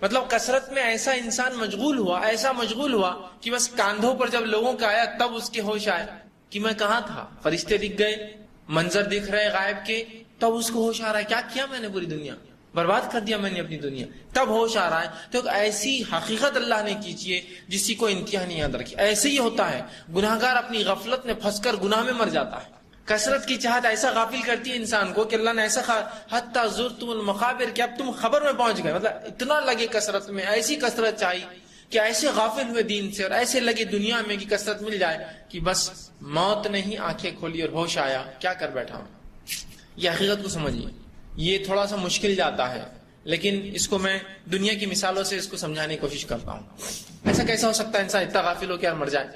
مطلب کثرت میں ایسا انسان مشغول ہوا، ایسا مشغول ہوا کہ بس کاندھوں پر جب لوگوں کا آیا تب اس کے ہوش آیا کہ میں کہاں تھا، فرشتے دکھ گئے، منظر دکھ رہے غائب کے، تب اس کو ہوش آ رہا ہے کیا کیا میں نے پوری دنیا برباد کر دیا میں نے اپنی دنیا، تب ہوش آ رہا ہے۔ تو ایسی حقیقت اللہ نے کیجیے جس کو انتہا نہیں یاد رکھی۔ ایسے ہی ہوتا ہے، گناہ گار اپنی غفلت میں پھنس کر گناہ میں مر جاتا ہے۔ کثرت کی چاہت ایسا غافل کرتی ہے انسان کو کہ اللہ نے ایسا حتی زرتم المقابر کہ اب تم خبر میں پہنچ گئے، مطلب اتنا لگے کثرت میں، ایسی کثرت چاہیے کہ ایسے غافل ہوئے دین سے اور ایسے لگے دنیا میں کہ کثرت مل جائے کہ بس موت نہیں آنکھیں کھولی اور ہوش آیا کیا کر بیٹھا ہوں۔ یہ حقیقت کو سمجھیے، یہ تھوڑا سا مشکل جاتا ہے لیکن اس کو میں دنیا کی مثالوں سے اس کو سمجھانے کی کوشش کرتا ہوں۔ ایسا کیسا ہو سکتا ہے انسان اتنا غافل ہو کے مر جائے،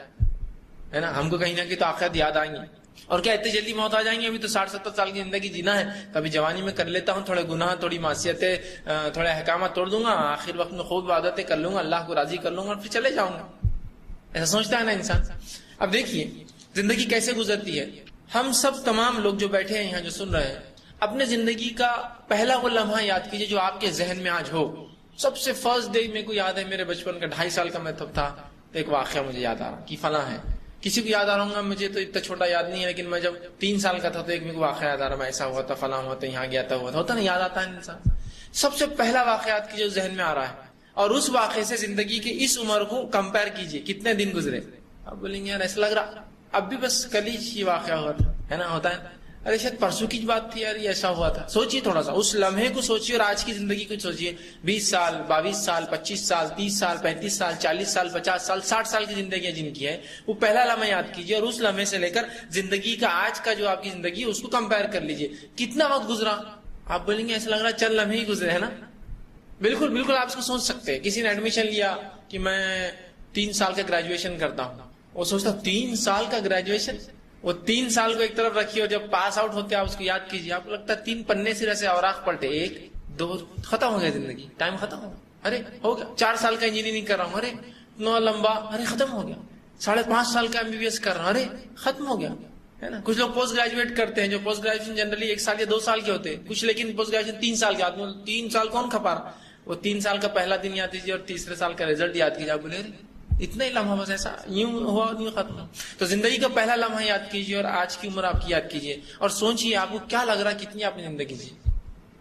ہے نا؟ ہم کو کہیں نہ کہیں تو آخرت یاد آئیں گی، اور کیا اتنی جلدی موت آ جائیں گی؟ ابھی تو 60-70 سال کی زندگی جینا ہے، کبھی جوانی میں کر لیتا ہوں تھوڑے گناہ، تھوڑی معصیتیں، تھوڑے احکامات توڑ دوں گا، آخر وقت میں خوب عبادتیں کر لوں گا، اللہ کو راضی کر لوں گا اور پھر چلے جاؤں گا۔ ایسا سوچتا ہے نا انسان۔ اب دیکھیے زندگی کیسے گزرتی ہے۔ ہم سب تمام لوگ جو بیٹھے ہیں یہاں، جو سن رہے ہیں، اپنے زندگی کا پہلا وہ لمحہ یاد کیجئے جو آپ کے ذہن میں آج ہو۔ سب سے فرسٹ ڈے میرے کو یاد ہے، میرے بچپن کا 2.5 سال کا میں تب تھا، تو ایک واقعہ مجھے یاد آ رہا کہ فلاں ہے، کسی کو یاد آ رہا ہوں گا، مجھے تو اتنا چھوٹا یاد نہیں ہے، لیکن میں جب 3 سال کا تھا تو ایک میرے کو واقعہ یاد آ رہا، میں ایسا ہوا تھا، فلاں ہوا تھا، یہاں گیا تھا، ہوا تھا، ہوتا نا، یاد آتا ہے انسان۔ سب سے پہلا واقعات کی جو ذہن میں آ رہا ہے، اور اس واقعے سے زندگی کی اس عمر کو کمپیئر کیجئے، کتنے دن گزرے۔ اب بولیں گے یار ایسا لگ رہا اب بھی بس کل ہی یہ واقعہ ہوا تھا، ہے نا؟ ہوتا ہے، ارے شاید پرسوں کی بات تھی یار، یہ ایسا ہوا تھا۔ سوچیے تھوڑا سا اس لمحے کو سوچیے اور آج کی زندگی کو سوچیے۔ 20 سال، 22 سال، 25 سال، 30 سال، 35 سال، 40 سال، 50 سال، 60 سال کی زندگیاں جن کی ہے، وہ پہلا لمحہ یاد کیجیے اور اس لمحے سے لے کر زندگی کا آج کا جو آپ کی زندگی ہے اس کو کمپیئر کر لیجیے، کتنا وقت گزرا۔ آپ بولیں گے ایسا لگ رہا چند لمحے ہی گزرے، ہے نا؟ بالکل بالکل آپ اس کو سوچ سکتے ہیں۔ کسی نے ایڈمیشن لیا کہ میں 3 سال کا گریجویشن کرتا ہوں، وہ سوچتا 3 سال کا گریجویشن، وہ 3 سال کو ایک طرف رکھیے اور جب پاس آؤٹ ہوتے آپ اس کو یاد کیجیے، آپ کو لگتا ہے 3 پنے سے ایسے اوراق پلٹے، 1 2 ختم ہو گیا زندگی، ٹائم ختم ہو گیا، ارے ہو گیا۔ 4 سال کا انجینئرنگ کر رہا ہوں، ارے اتنا لمبا، ارے ختم ہو گیا۔ 5.5 سال کا MBBS کر رہا ہوں، ارے ختم ہو گیا، ہے نا؟ کچھ لوگ پوسٹ گریجویٹ کرتے ہیں، جو پوسٹ گریجویشن جنرلی 1 سال یا 2 سال کے ہوتے ہیں، کچھ لیکن پوسٹ گریجویشن 3 سال کے آدمی، 3 سال کون کھپا رہا؟ وہ 3 سال کا پہلا دن یاد کیجیے اور تیسرے سال کا رزلٹ یاد کیجیے، آپ بولے اتنا ہی لمحہ بس ایسا یوں ہوا اور یوں ختم۔ تو زندگی کا پہلا لمحہ یاد کیجیے اور آج کی عمر آپ کی یاد کیجیے اور سوچیے آپ کو کیا لگ رہا کتنی آپ نے زندگی جی۔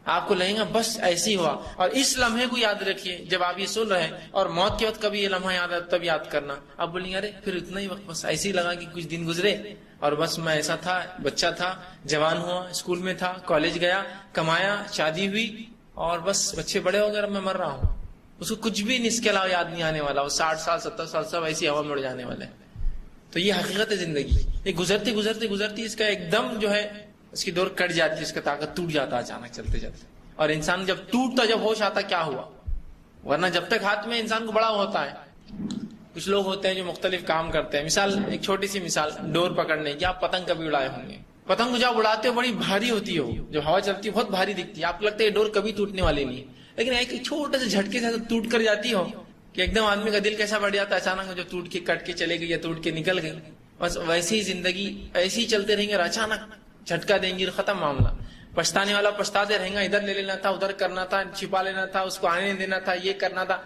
آپ کو لگے گا بس ایسے ہی ہوا، اور اس لمحے کو یاد رکھیے جب آپ یہ سن رہے ہیں، اور موت کے وقت کبھی یہ لمحہ یاد آتا تب یاد کرنا۔ آپ بولیں گے ارے پھر اتنا ہی وقت بس ایسے ہی لگا کہ کچھ دن گزرے اور بس میں ایسا تھا، بچہ تھا، جوان ہوا، اسکول میں تھا، کالج گیا، کمایا، شادی ہوئی اور بس بچے بڑے ہو گئے، اب میں مر رہا ہوں۔ اس کو کچھ بھی اس کے علاوہ یاد نہیں آنے والا، وہ 60 سال 70 سال سب ایسی ہوا میں اڑ جانے والے ہیں۔ تو یہ حقیقت ہے زندگی، یہ گزرتے گزرتے گزرتی اس کا ایک دم جو ہے اس کی دور کٹ جاتی ہے، اس کا طاقت ٹوٹ جاتا ہے اچانک چلتے چلتے، اور انسان جب ٹوٹتا، جب ہوش آتا کیا ہوا، ورنہ جب تک ہاتھ میں انسان کو بڑا ہوتا ہے۔ کچھ لوگ ہوتے ہیں جو مختلف کام کرتے ہیں، مثال ایک چھوٹی سی مثال ڈور پکڑنے کی، آپ پتنگ کبھی اڑائے ہوں گے، پتنگ کو جب اڑاتے ہو بڑی بھاری ہوتی ہے، جب ہوا چلتی ہے بہت بھاری دکھتی ہے، آپ کو لگتا ہے یہ ڈور کبھی ٹوٹنے والی نہیں ہے، لیکن ایک چھوٹے سے جھٹکے سے ٹوٹ کر جاتی ہو کہ ایک دم آدمی کا دل کیسا بڑھ جاتا ہے اچانک، جو ٹوٹ کے کٹ کے چلے گئی یا ٹوٹ کے نکل گئی۔ بس ویسے ہی زندگی ایسے ہی چلتے رہیں گے اور اچانک جھٹکا دیں گی اور ختم معاملہ۔ پچھتانے والا پچھتاتے رہیں گا، ادھر لے لینا تھا، ادھر کرنا تھا، چھپا لینا تھا، اس کو آنے دینا تھا، یہ کرنا تھا،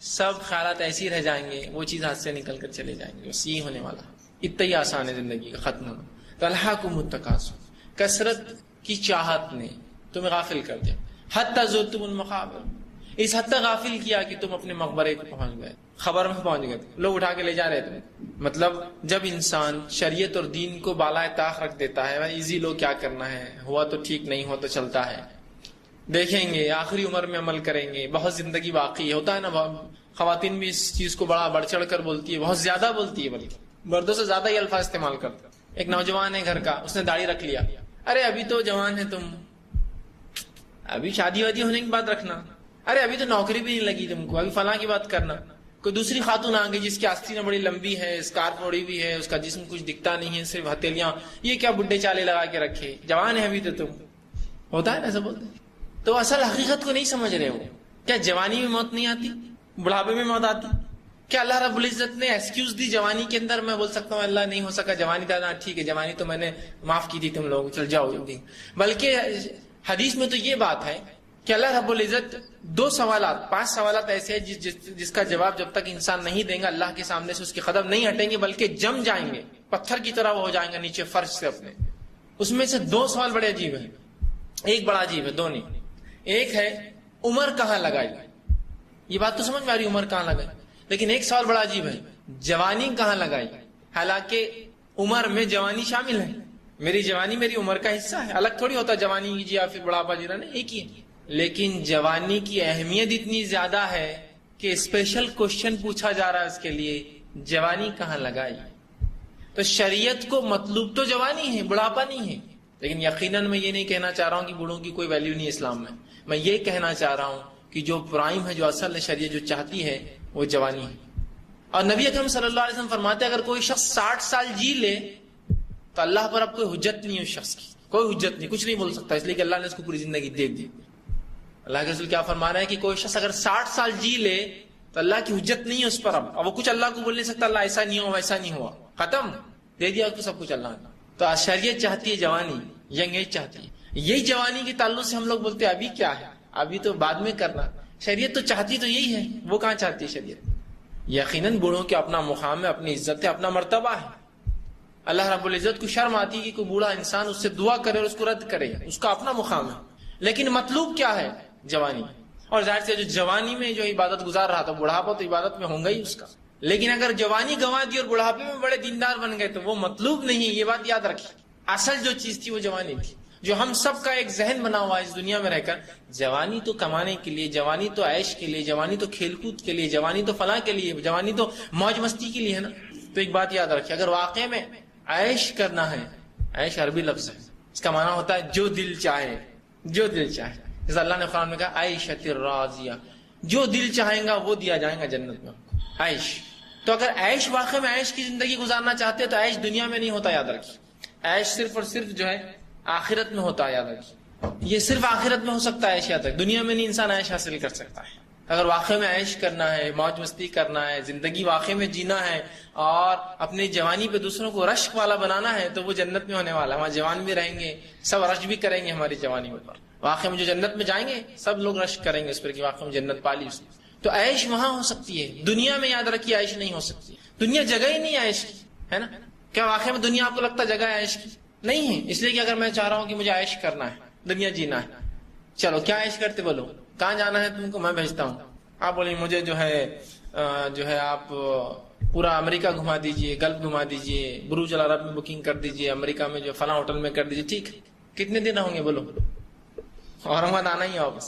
سب خیالات ایسے ہی رہ جائیں گے، وہ چیز ہاتھ سے نکل کر چلے جائیں گے، بس یہ ہونے والا۔ اتنا ہی آسان ہے زندگی کا ختم ہونا۔ تو الہاکم التکاثر، کثرت کی چاہت نے تمہیں غافل کر دیا، حتی زرتم المقابر، اس حد تک غافل کیا کہ تم اپنے مقبرے کو پہنچ گئے، خبر میں پہنچ گئے، لوگ اٹھا کے لے جا رہے تھے۔ مطلب جب انسان شریعت اور دین کو بالائے طاق رکھ دیتا ہے، ایزی لو کیا کرنا ہے، ہوا تو ٹھیک، نہیں ہوا تو چلتا ہے، دیکھیں گے آخری عمر میں عمل کریں گے، بہت زندگی باقی ہوتا ہے نا۔ خواتین بھی اس چیز کو بڑا بڑھ چڑھ کر بولتی ہے، بہت زیادہ بولتی ہے، بلکہ مردوں سے زیادہ یہ الفاظ استعمال کرتا ہے۔ ایک نوجوان ہے گھر کا، اس نے داڑھی رکھ لیا، ارے ابھی تو جوان ہے تم، ابھی شادی وادی ہونے کے بعد رکھنا، ارے ابھی تو نوکری بھی نہیں لگی تم کو، ابھی فلاں کی بات کرنا۔ کوئی دوسری خاتون آ گئی جس کی آستین بڑی لمبی ہے، اسکارف اوڑی ہوئی ہے، اس کا جسم کچھ دکھتا نہیں ہے، صرف ہتھیلیاں، یہ کیا بڈھے چالے لگا کے رکھے، جوان ہے ابھی تو تم، ہوتا ہے نا ایسا بولتے ہیں۔ تو اصل حقیقت کو نہیں سمجھ رہے ہو، کیا جوانی میں موت نہیں آتی، بڑھاپے میں موت آتی؟ کیا اللہ رب العزت نے ایکسکیوز دی جوانی کے اندر؟ میں بول سکتا ہوں اللہ نہیں ہو سکا، جوانی دادا ٹھیک ہے، جوانی تو میں نے معاف کی تھی تم لوگ، چل جاؤ جلدی۔ بلکہ حدیث میں تو یہ بات ہے کہ اللہ رب العزت 5 سوالات ایسے ہیں جس کا جواب جب تک انسان نہیں دیں گا اللہ کے سامنے سے اس کے قدم نہیں ہٹیں گے بلکہ جم جائیں گے، پتھر کی طرح وہ ہو جائیں گے نیچے فرش سے اپنے۔ اس میں سے 2 سوال بڑے عجیب ہیں، ایک بڑا عجیب ہے، 2 نہیں۔ ایک ہے عمر کہاں لگائی، یہ بات تو سمجھ میں آ رہی عمر کہاں لگائی، لیکن ایک سوال بڑا عجیب ہے، جوانی کہاں لگائی؟ حالانکہ عمر میں جوانی شامل ہے، میری جوانی میری عمر کا حصہ ہے، الگ تھوڑی ہوتا جوانی جی یا پھر بڑھاپا جی نہیں، ایک ہی ہے۔ لیکن جوانی کی اہمیت اتنی زیادہ ہے کہ اسپیشل کوشچن پوچھا جا رہا ہے اس کے لیے، جوانی کہاں لگائی؟ تو شریعت کو مطلوب تو جوانی ہے، بڑھاپا نہیں ہے۔ لیکن یقیناً میں یہ نہیں کہنا چاہ رہا ہوں کہ بوڑھوں کی کوئی ویلیو نہیں اسلام میں یہ کہنا چاہ رہا ہوں کہ جو پرائم ہے، جو اصل ہے، شریعت جو چاہتی ہے وہ جوانی ہے۔ اور نبی اکرم صلی اللہ علیہ وسلم فرماتے ہیں اگر کوئی شخص 60 سال جی لے تو اللہ پر اب کوئی حجت نہیں ہے، اس شخص کی کوئی حجت نہیں، کچھ نہیں بول سکتا، اس لیے کہ اللہ نے اس کو پوری زندگی دے دی۔ اللہ کے رسول کیا فرما رہے ہیں کہ کوئی شخص اگر 60 سال جی لے تو اللہ کی حجت نہیں ہے اس پر، اب وہ کچھ اللہ کو بول نہیں سکتا، اللہ ایسا نہیں ہوا ویسا نہیں ہوا، ختم، دے دیا اس کو سب کچھ اللہ نے۔ تو شریعت چاہتی ہے جوانی، ینگ ایج چاہتی ہے۔ یہی جوانی کے تعلق سے ہم لوگ بولتے ہیں ابھی کیا ہے، ابھی تو بعد میں کرنا، شریعت تو چاہتی تو یہی ہے، وہ کہاں چاہتی ہے شریعت؟ یقیناً بوڑھوں کے اپنا مقام ہے، اپنی عزت ہے، اپنا مرتبہ ہے۔ اللہ رب العزت کو شرم آتی ہے کہ کوئی بوڑھا انسان اس سے دعا کرے اور اس کو رد کرے، اس کا اپنا مقام ہے۔ لیکن مطلوب کیا ہے؟ جوانی۔ اور ظاہر سے جو جوانی میں جو عبادت گزار رہا تھا، بڑھاپا تو عبادت میں ہوگا ہی اس کا، لیکن اگر جوانی گنوا دی اور بڑھاپے میں بڑے دیندار بن گئے تو وہ مطلوب نہیں ہے، یہ بات یاد رکھیے۔ اصل جو چیز تھی وہ جوانی تھی، جو ہم سب کا ایک ذہن بنا ہوا ہے اس دنیا میں رہ کر، جوانی تو کمانے کے لیے، جوانی تو عیش کے لیے، جوانی تو کھیل کود کے لیے، جوانی تو فلاں کے لیے، جوانی تو موج مستی کے لیے ہے نا۔ تو ایک بات یاد رکھیے، اگر واقع میں عیش کرنا ہے، عیش عربی لفظ ہے، اس کا معنی ہوتا ہے جو دل چاہے، جو دل چاہے۔ جیسے اللہ نے قرآن میں کہا عیشۃ الراضیہ، جو دل چاہیں گا وہ دیا جائے گا جنت میں عیش۔ تو اگر عیش واقع میں عیش کی زندگی گزارنا چاہتے ہیں تو عیش دنیا میں نہیں ہوتا، یاد رکھیے۔ عیش صرف اور صرف جو ہے آخرت میں ہوتا ہے، یاد رکھیے، یہ صرف آخرت میں ہو سکتا ہے عیش، یاد رکھیے، دنیا میں نہیں انسان عیش حاصل کر سکتا ہے۔ اگر واقع میں عیش کرنا ہے، موج مستی کرنا ہے، زندگی واقع میں جینا ہے اور اپنی جوانی پہ دوسروں کو رشک والا بنانا ہے تو وہ جنت میں ہونے والا ہے، وہاں جوان بھی رہیں گے، سب رشک بھی کریں گے ہماری جوانی پر۔ واقع میں جو جنت میں جائیں گے سب لوگ رشک کریں گے اس پر کہ واقع میں جنت پالی اس نے۔ تو عیش وہاں ہو سکتی ہے، دنیا میں یاد رکھیے عیش نہیں ہو سکتی، دنیا جگہ ہی نہیں ہے عیش کی، ہے نا۔ کیا واقع میں دنیا آپ کو لگتا جگہ ہے عیش کی؟ نہیں ہے۔ اس لیے کہ اگر میں چاہ رہا ہوں کہ مجھے عیش کرنا ہے، دنیا جینا ہے، چلو کیا عیش کرتے بولو، کہاں جانا ہے تم کو، میں بھیجتا ہوں، آپ بولیں مجھے جو ہے آپ پورا امریکہ گھما دیجئے، گلف گھما دیجئے، بروج العرب میں بکنگ کر دیجئے، امریکہ میں جو فلاں ہوٹل میں کر دیجئے، ٹھیک ہے، کتنے دن رہوں گے بولو؟ اورنگ آباد آنا ہی ہے واپس،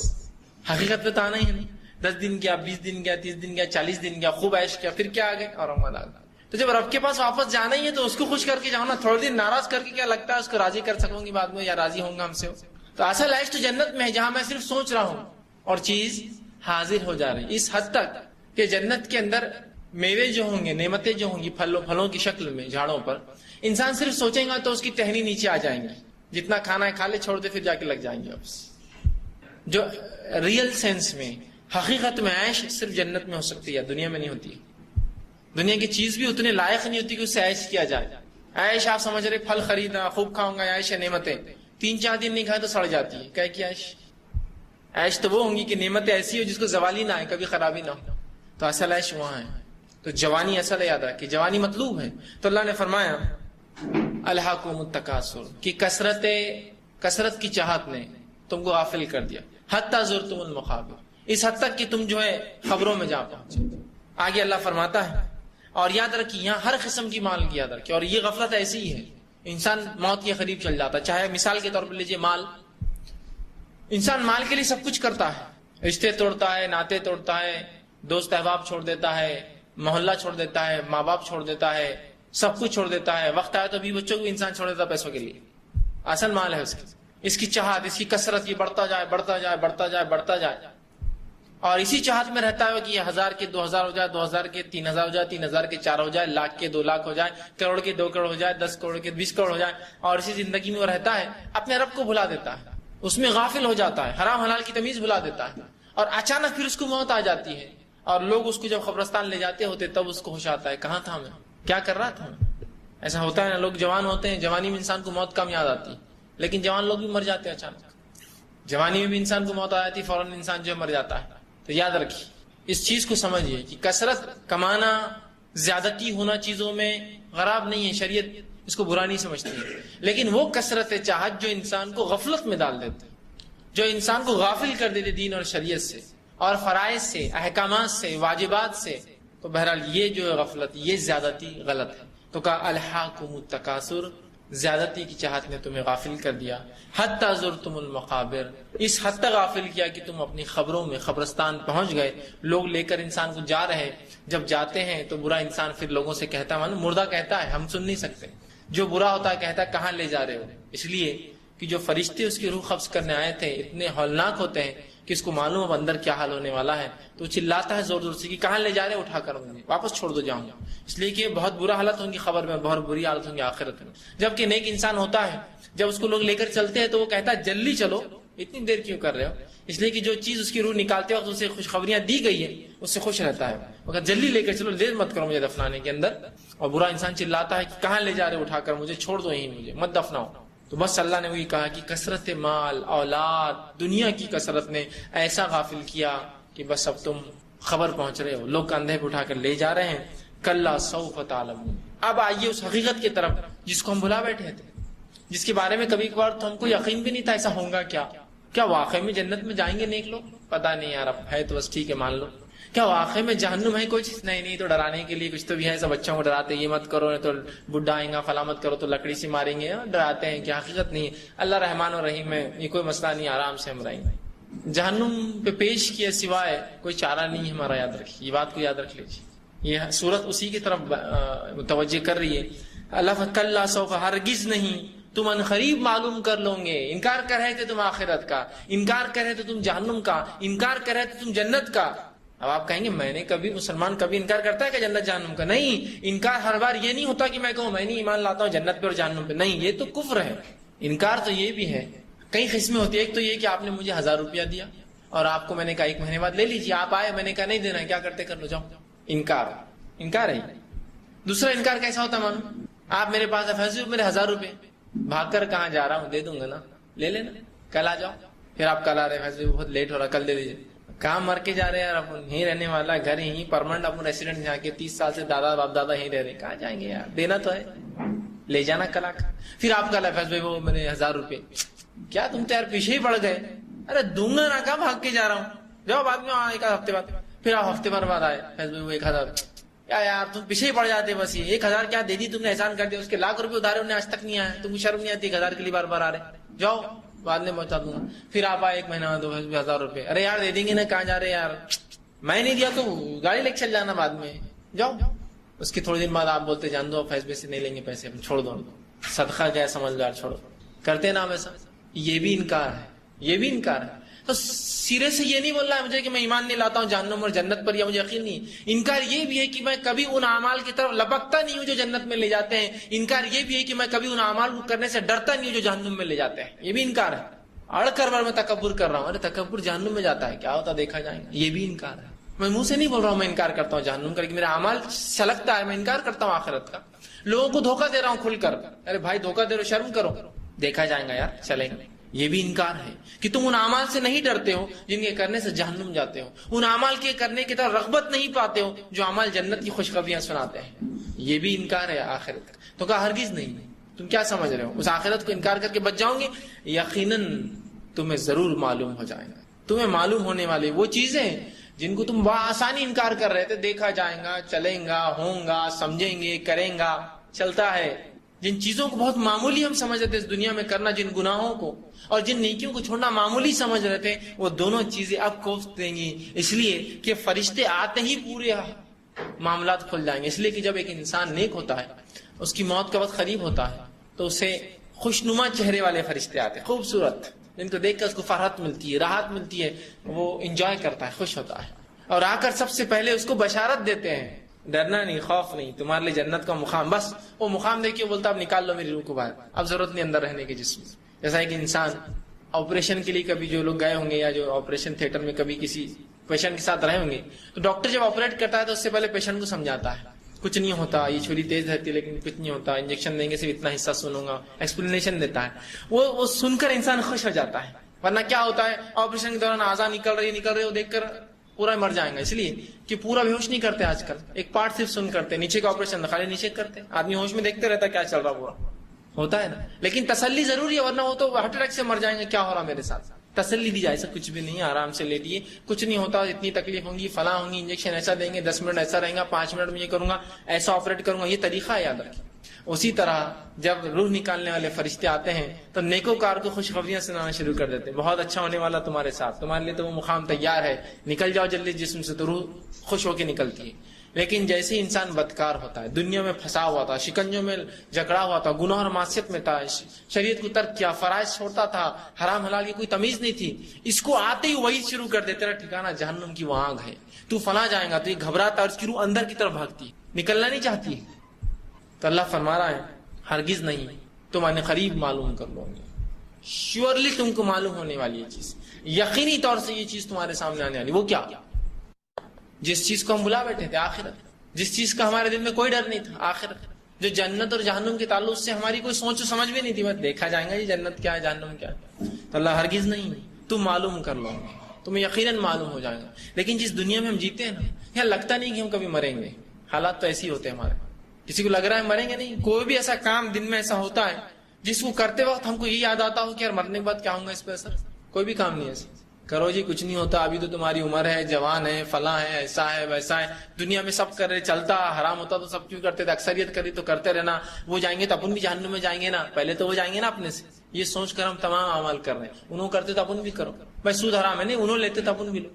حقیقت پہ تو آنا ہی ہے نہیں۔ 10 دن گیا، 20 دن گیا، 30 دن گیا، 40 دن گیا، خوب عیش کیا، پھر کیا آ گئے اورنگ آباد آ گئے۔ تو جب رب کے پاس واپس جانا ہی ہے تو اس کو خوش کر کے جاؤ نا، تھوڑے دن ناراض کر کے کیا لگتا ہے اس کو راضی کر سکوں گی بعد میں، یا راضی ہوں گا ہم سے؟ تو اصل عیش تو جنت میں ہے جہاں میں صرف سوچ رہا ہوں اور چیز حاضر ہو جا رہی، اس حد تک کہ جنت کے اندر میوے جو ہوں گے، نعمتیں جو ہوں گی پھلوں کی شکل میں جھاڑوں پر، انسان صرف سوچیں گا تو اس کی ٹہنی نیچے آ جائیں گی، جتنا کھانا ہے کھا لے، چھوڑ دے پھر جا کے لگ جائیں گے واپس۔ جو ریئل سینس میں، حقیقت میں عیش صرف جنت میں ہو سکتی ہے، دنیا میں نہیں ہوتی۔ دنیا کی چیز بھی اتنے لائق نہیں ہوتی کہ اس سے عیش کیا جائے۔ عیش آپ سمجھ رہے پھل خریدنا، خوب کھاؤں گا، عیش ہے نعمتیں، 3-4 دن نہیں کھائے تو سڑ جاتی ہے، کیا کی عیش؟ عیش تو وہ ہوں گی کہ نعمتیں ایسی ہو جس کو زوالی نہ آئے، کبھی خرابی نہ ہو، تو اصل عیش وہاں ہے۔ تو جوانی اصل ہے، یاد رکھیں جوانی مطلوب ہے۔ تو اللہ نے فرمایا الہاکم التکاثر، کہ کثرت کی چاہت نے تم کو غافل کر دیا، حتی زرتم المقابر، اس حد تک کہ تم جو ہے خبروں میں جا پہنچے۔ آگے اللہ فرماتا ہے، اور یاد رکھیے یہاں ہر قسم کی مال کی یاد رکھیے، اور یہ غفلت ایسی ہی ہے، انسان موت کے قریب چل جاتا ہے۔ چاہے مثال کے طور پر لیجیے مال، انسان مال کے لیے سب کچھ کرتا ہے، رشتے توڑتا ہے، ناطے توڑتا ہے، دوست احباب چھوڑ دیتا ہے، محلہ چھوڑ دیتا ہے، ماں باپ چھوڑ دیتا ہے، سب کچھ چھوڑ دیتا ہے، وقت آئے تو بھی بچوں کو انسان چھوڑ دیتا ہے پیسوں کے لیے۔ اصل مال ہے اس کی چاہت، اس کی کثرت، یہ بڑھتا جائے بڑھتا جائے بڑھتا جائے بڑھتا جائے، اور اسی چاہت میں رہتا ہے کہ یہ 1000 کے 2000 ہو جائے، 2000 کے 3000 ہو جائے، 3000 کے 4 ہو جائے، لاکھ کے 2 لاکھ ہو جائے، کروڑ کے 2 کروڑ ہو جائے، 10 کروڑ کے 20 کروڑ ہو جائے، اور اسی زندگی میں وہ رہتا ہے، اپنے رب کو بھلا دیتا ہے، اس میں غافل ہو جاتا ہے، حرام حلال کی تمیز بھلا دیتا ہے، اور اچانک پھر اس کو موت آ جاتی ہے، اور لوگ اس کو جب قبرستان لے جاتے ہوتے تب اس کو ہوش آتا ہے کہاں تھا میں، کیا کر رہا تھا میں۔ ایسا ہوتا ہے نا، لوگ جوان ہوتے ہیں، جوانی میں انسان کو موت کم یاد آتی ہے، لیکن جوان لوگ بھی مر جاتے ہیں اچانک۔ جوانی میں بھی انسان کو موت آ جاتی، فوراً انسان جو مر جاتا ہے. تو یاد رکھیے، اس چیز کو سمجھیے کہ کثرت کمانا، زیادتی ہونا چیزوں میں خراب نہیں ہے، شریعت اس کو برا نہیں سمجھتی ہے. لیکن وہ کثرت چاہت جو انسان کو غفلت میں ڈال دیتے، جو انسان کو غافل کر دیتے دین اور شریعت سے اور فرائض سے، احکامات سے، واجبات سے، تو بہرحال یہ جو ہے غفلت، یہ زیادتی غلط ہے. تو کہا الہاکم التکاثر، زیادتی کی چاہت نے تمہیں غافل کر دیا. حتی زرتم المقابر، اس حد تک غافل کیا کہ تم اپنی خبروں میں قبرستان پہنچ گئے. لوگ لے کر انسان کو جا رہے، جب جاتے ہیں تو برا انسان پھر لوگوں سے کہتا ہے، مردہ کہتا ہے ہم سن نہیں سکتے، جو برا ہوتا ہے کہتا ہے کہاں لے جا رہے ہو. اس لیے کہ جو فرشتے اس کی روح قبض کرنے آئے تھے اتنے ہولناک ہوتے ہیں کہ اس کو معلوم اب اندر کیا حال ہونے والا ہے، تو چلاتا ہے زور زور سے کہ کہاں لے جا رہے، اٹھا کر مجھے واپس چھوڑ دو، جاؤں. اس لیے کہ بہت برا حالت ہوں گی قبر میں، بہت بری حالت ہوں گی آخرت میں. جبکہ نیک انسان ہوتا ہے، جب اس کو لوگ لے کر چلتے ہیں تو وہ کہتا ہے جلدی چلو، اتنی دیر کیوں کر رہے ہو. اس لیے کہ جو چیز اس کی روح نکالتے وقت اسے خوشخبریاں دی گئی ہے اس سے خوش رہتا ہے. وہ کہتا جلدی لے کر چلو، دیر مت کرو مجھے دفنانے کے اندر. اور برا انسان چلاتا ہے کہ کہاں لے جا رہے ہو، اٹھا کر مجھے چھوڑ دو، یہیں مجھے مت دفناؤ. تو بس اللہ نے وہی کہا کہ کثرت مال، اولاد، دنیا کی کثرت نے ایسا غافل کیا کہ بس اب تم خبر پہنچ رہے ہو، لوگ کندھے پہ اٹھا کر لے جا رہے ہیں. کلا سوف تعلمون. اب آئیے اس حقیقت کی طرف جس کو ہم بھلا بیٹھے تھے، جس کے بارے میں کبھی کبھار تو ہم کو یقین بھی نہیں تھا ایسا ہوگا. کیا واقعی میں جنت میں جائیں گے نیک لوگ؟ پتا نہیں یار، اب ہے تو بس ٹھیک ہے مان لو. کیا واقعی میں جہنم ہے کوئی چیز؟ نہیں، تو ڈرانے کے لیے کچھ تو بھی ہے. سب بچوں کو ڈراتے یہ مت کرو نہیں تو بڈھا آئیں گا، فلاں مت کرو تو لکڑی سے ماریں گے، ڈراتے ہیں کہ حقیقت نہیں ہے. اللہ رحمان اور رحیم ہے، یہ کوئی مسئلہ نہیں، آرام سے ہم رہیں گے. جہنم پہ پیش کیے سوائے کوئی چارہ نہیں ہے ہمارا. یاد رکھیے، یہ بات کو یاد رکھ لیجیے. یہ سورت اسی کی طرف متوجہ کر رہی ہے. اللہ کلا سوف، ہرگز نہیں، تم انقریب معلوم کر لو گے. انکار کر رہے تھے تم آخرت کا، انکار کر رہے تھے تم جہنم کا، انکار کر رہے تھے تم جنت کا. اب آپ کہیں گے میں نے کبھی، مسلمان کبھی انکار کرتا ہے کہ جنت جہنم کا؟ نہیں. انکار ہر بار یہ نہیں ہوتا کہ میں کہوں میں نہیں ایمان لاتا ہوں جنت پہ اور جہنم پہ. نہیں، یہ تو کفر ہے. انکار تو یہ بھی ہے، کئی قسمیں ہوتی ہے. ایک تو یہ کہ آپ نے مجھے 1000 روپیہ دیا اور آپ کو میں نے کہا 1 مہینے بعد لے لیجیے. آپ آئے، میں نے کہا نہیں دینا ہے، کیا کرتے کر لو، جاؤ. انکار ہے. دوسرا انکار کیسا ہوتا مانو، آپ میرے پاس ہے میرے 1000 روپے، بھاگ کر کہاں جا رہا ہوں، دے دوں گا نا، لے لینا، کل آ جاؤ. پھر آپ کل آ رہے ہیں، بہت لیٹ ہو رہا، کل دے دیجیے. کہاں مر کے جا رہے ہیں یار، اپن یہیں رہنے والا گھر یہیں پرماننٹ اپن ریسیڈنٹ جا کے 30 سال سے دادا باپ دادا یہیں رہ رہے، کہاں جائیں گے یار، دینا تو ہے، لے جانا کل آ کر. پھر آپ کل فیض بھائی وہ میں نے 1000 روپے، کیا تم تو یار پیچھے ہی پڑ گئے. ارے دوں گا نا، کہاں بھاگ کے جا رہا ہوں، جاؤ بعد میں ایک ہفتے بعد. پھر آپ ہفتے بھر بعد آئے، فیض بھائی وہ 1000، کیا یار تم پیچھے ہی پڑ جاتے. بس یہ 1000 کیا دے دی تم نے، احسان کر دیا. اس کے لاکھ روپے ادھارے انہیں آج تک نہیں آیا، تم کو شرم نہیں آتی 1000 کے لیے بار بار آ رہے. جاؤ بعد میں پہنچا دوں گا. پھر آپ آئے 1 مہینہ 1000 روپے، ارے یار دے دیں گے نا، کہاں جا رہے یار، میں نہیں دیا تو گاڑی لے کے چل جانا بعد میں، جاؤ. اس کے تھوڑے دن بعد آپ بولتے جان دو فیض سے نہیں لیں گے پیسے، چھوڑ دو، صدقہ کیا سمجھ لو یار، چھوڑو. کرتے نا ایسا. یہ بھی انکار ہے، یہ بھی انکار ہے. تو سرے سے یہ نہیں بول رہا ہے مجھے کہ میں ایمان نہیں لاتا ہوں جہنم اور جنت پر، یا مجھے یقین نہیں. انکار یہ بھی ہے کہ میں کبھی ان اعمال کی طرف لپکتا نہیں ہوں جو جنت میں لے جاتے ہیں. انکار یہ بھی ہے کہ میں کبھی ان اعمال کو کرنے سے ڈرتا نہیں ہوں جو جہنم میں لے جاتے ہیں. یہ بھی انکار ہے. اڑ کر بار میں تکبر کر رہا ہوں، ارے تکبر جہنم میں جاتا ہے، کیا ہوتا دیکھا جائے گا. یہ بھی انکار ہے. میں منہ سے نہیں بول رہا ہوں میں انکار کرتا ہوں جہنم کا، کہ میرا اعمال سلگتا ہے، میں انکار کرتا ہوں آخرت کا. لوگوں کو دھوکہ دے رہا ہوں کھل کر، ارے بھائی دھوکہ دے رہے، شرم کرو، دیکھا جائے گا یار، چلیں گے. یہ بھی انکار ہے کہ تم ان اعمال سے نہیں ڈرتے ہو جن کے کرنے سے جہنم جاتے ہو، ان اعمال کے کرنے کی طرف رغبت نہیں پاتے ہو جو اعمال جنت کی خوشخبریاں سناتے ہیں. یہ بھی انکار ہے آخرت کا. تو کہا ہرگز نہیں. تم کیا سمجھ رہے ہو، اس آخرت کو انکار کر کے بچ جاؤں گے؟ یقیناً تمہیں ضرور معلوم ہو جائے گا. تمہیں معلوم ہونے والی وہ چیزیں جن کو تم بآسانی انکار کر رہے تھے، دیکھا جائے گا، چلیں گا، ہوں گا، سمجھیں گے، کریں گا، چلتا ہے. جن چیزوں کو بہت معمولی ہم سمجھ رہے تھے اس دنیا میں کرنا، جن گناہوں کو اور جن نیکیوں کو چھوڑنا معمولی سمجھ رہے تھے، وہ دونوں چیزیں اب کوفت دیں گی. اس لیے کہ فرشتے آتے ہی پورے معاملات کھل جائیں گے. اس لیے کہ جب ایک انسان نیک ہوتا ہے، اس کی موت کا وقت قریب ہوتا ہے، تو اسے خوشنما چہرے والے فرشتے آتے ہیں، خوبصورت، جن کو دیکھ کر اس کو فرحت ملتی ہے، راحت ملتی ہے، وہ انجوائے کرتا ہے، خوش ہوتا ہے. اور آ کر سب سے پہلے اس کو بشارت دیتے ہیں، ڈرنا نہیں، خوف نہیں، تمہارے لیے جنت کا مقام. بس وہ مقام دیکھ کے بولتا اب نکال لو میری روح کو باہر، اب ضرورت نہیں اندر رہنے کی جسم. جیسا کہ انسان آپریشن کے لیے کبھی جو لوگ گئے ہوں گے، یا جو آپریشن تھیٹر میں کبھی کسی پیشنٹ کے ساتھ رہے ہوں گے، تو ڈاکٹر جب آپریٹ کرتا ہے تو اس سے پہلے پیشنٹ کو سمجھاتا ہے کچھ نہیں ہوتا، یہ چھری تیز رہتی ہے لیکن کچھ نہیں ہوتا، انجیکشن دیں گے صرف اتنا حصہ سنوں گا، ایکسپلینیشن دیتا ہے. وہ سن کر انسان خوش ہو جاتا ہے. ورنہ کیا ہوتا ہے آپریشن کے دوران اعضاء نکل رہی ہو دیکھ کر پورا مر جائیں گا، اس لیے کہ پورا بے ہوش نہیں کرتے آج کل، ایک پارٹ صرف سن کرتے، نیچے کا آپریشن خالی نیچے کرتے، آدمی ہوش میں دیکھتے رہتا کیا چل رہا پورا ہوتا ہے نا. لیکن تسلی ضروری ہے، ورنہ وہ تو ہارٹ اٹیک سے مر جائیں گے، کیا ہو رہا میرے ساتھ. تسلی دی جائے، ایسا کچھ بھی نہیں، آرام سے لیٹیے، کچھ نہیں ہوتا، اتنی تکلیف ہوں گی، فلاں ہوں گی، انجیکشن ایسا دیں گے، 10 منٹ ایسا رہیں گا، 5 منٹ میں یہ کروں گا، ایسا آپریٹ کروں گا، یہ طریقہ ہے، یاد رکھیں. اسی طرح جب روح نکالنے والے فرشتے آتے ہیں تو نیکوکار کو خوشخبریاں سنانا شروع کر دیتے ہیں، بہت اچھا ہونے والا تمہارے ساتھ، تمہارے لیے تو وہ مقام تیار ہے، نکل جاؤ جلدی جسم سے، تو روح خوش ہو کے نکلتی ہے. لیکن جیسے انسان بدکار ہوتا ہے، دنیا میں پھنسا ہوا تھا، شکنجوں میں جکڑا ہوا تھا، گناہ اور معصیت میں تھا، شریعت کو ترک کیا، فرائض چھوڑتا تھا، حرام حلال کی کوئی تمیز نہیں تھی، اس کو آتے ہی وہی شروع کر دیتے رہا، ٹھکانا جہنم کی وہ آگ ہے، تو فلاں جائے گا، تو یہ گھبراتا اور اس کی روح اندر کی طرف بھاگتی، نکلنا نہیں چاہتی. تو اللہ فرما رہا ہے ہرگز نہیں، تم ان قریب معلوم کر لو گے، شیورلی تم کو معلوم ہونے والی یہ چیز، یقینی طور سے یہ چیز تمہارے سامنے آنے والی. وہ کیا؟ جس چیز کو ہم بلا بیٹھے تھے، آخرت. جس چیز کا ہمارے دل میں کوئی ڈر نہیں تھا، آخرت. جو جنت اور جہنم کے تعلق سے ہماری کوئی سوچ و سمجھ بھی نہیں تھی، بس دیکھا جائے گا یہ جنت کیا ہے جہنم کیا ہے. تو اللہ ہرگز نہیں، تم معلوم کر لو گے، تمہیں یقیناً معلوم ہو جائے گا. لیکن جس دنیا میں ہم جیتے ہیں نا، یہاں لگتا نہیں کہ ہم کبھی مریں گے. حالات تو ایسے ہی ہوتے ہیں ہمارے. کسی کو لگ رہا ہے مریں گے نہیں. کوئی بھی ایسا کام دن میں ایسا ہوتا ہے جس کو کرتے وقت ہم کو یہ یاد آتا ہو کہ یار مرنے کے بعد کیا ہوں گا، اس پہ اثر. کوئی بھی کام نہیں ایسا. کرو جی کچھ نہیں ہوتا، ابھی تو تمہاری عمر ہے، جوان ہے، فلاں ہے، ایسا ہے ویسا ہے، دنیا میں سب کر رہے، چلتا حرام ہوتا تو سب کیوں کرتے تھے، اکثریت کری تو کرتے رہنا، وہ جائیں گے تو اپن بھی جہنم میں جائیں گے نا، پہلے تو وہ جائیں گے نا اپنے سے. یہ سوچ کر ہم تمام اعمال کر رہے ہیں. انہوں کرتے تو اپن بھی کرو. بھائی سود حرام ہے، نہیں انہوں لیتے تو اپن بھی لو.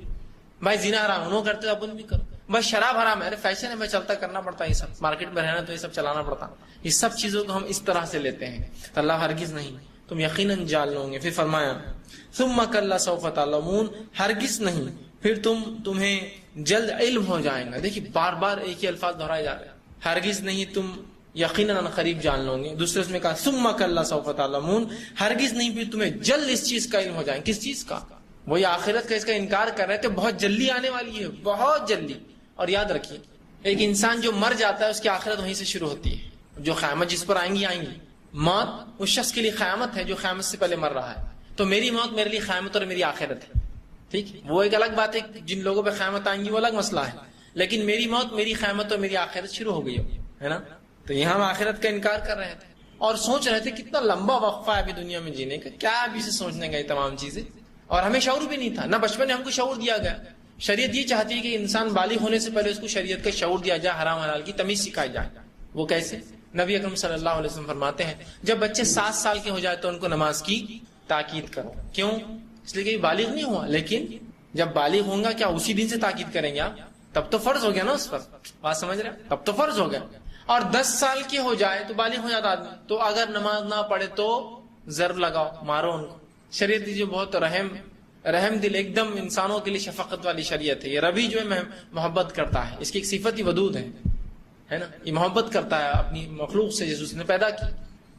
بھائی زنا حرام، انہوں کرتے تو اپن بھی کرو. بس شراب حرام ہے، فیشن ہے، میں چلتا کرنا پڑتا ہے، یہ سب مارکیٹ میں رہنا تو یہ سب چلانا پڑتا. یہ سب چیزوں کو ہم اس طرح سے لیتے ہیں. تو اللہ ہرگز نہیں، تم یقیناً جان لو گے. پھر فرمایا ثم کلا سوف تعلمون، ہرگز نہیں پھر تمہیں جلد علم ہو جائے گا. دیکھیے بار بار ایک ہی الفاظ دہرائے جا رہے ہیں، ہرگز نہیں تم یقیناً قریب جان لو گے. دوسرے اس میں کہا ثم کلا سوف تعلمون، ہرگز نہیں پھر تمہیں جلد اس چیز کا علم ہو جائے گا. کس چیز کا؟ وہی آخرت کا. اس کا انکار کر رہے تھے، بہت جلدی آنے والی ہے، بہت جلدی. اور یاد رکھیے ایک انسان جو مر جاتا ہے اس کی آخرت وہیں سے شروع ہوتی ہے. جو قیامت جس پر آئیں گی. موت اس شخص کے لیے قیامت ہے جو قیامت سے پہلے مر رہا ہے. تو میری موت میرے لیے قیامت اور میری آخرت ہے. ٹھیک، وہ ایک الگ بات ہے، جن لوگوں پہ قیامت آئیں گی وہ الگ مسئلہ ہے. لیکن میری موت، میری قیامت اور میری آخرت شروع ہو گئی ہے نا. تو یہاں ہم آخرت کا انکار کر رہے تھے اور سوچ رہے تھے کتنا لمبا وقفہ ہے ابھی دنیا میں جینے کا، کیا ابھی سے سوچنے گئے تمام چیزیں. اور ہمیں شعور بھی نہیں تھا، نہ بچپن میں ہم کو شعور دیا گیا. شریعت یہ چاہتی ہے کہ انسان بالغ ہونے سے پہلے اس کو شریعت کا شعور دیا جائے، حرام حلال کی تمیز سکھائی جائے. وہ کیسے؟ نبی اکرم صلی اللہ علیہ وسلم فرماتے ہیں جب بچے 7 سال کے ہو جائے تو ان کو نماز کی تاکید کرو. کیوں؟ اس لیے کہ بالغ نہیں ہوا، لیکن جب بالغ ہوں گا کیا اسی دن سے تاکید کریں گے آپ؟ تب تو فرض ہو گیا نا اس پر. بات سمجھ رہے ہیں؟ تب تو فرض ہو گیا. اور 10 سال کے ہو جائے تو بالغ ہو جاتا آدمی، تو اگر نماز نہ پڑھے تو ضرب لگاؤ، مارو ان کو. شریعت جو بہت رحم دل، ایک دم انسانوں کے لیے شفقت والی شریعت ہے. یہ ربی جو ہے محبت کرتا ہے، اس کی ایک صفت ہی ودود ہے نا. یہ محبت کرتا ہے اپنی مخلوق سے جس اس نے پیدا کی،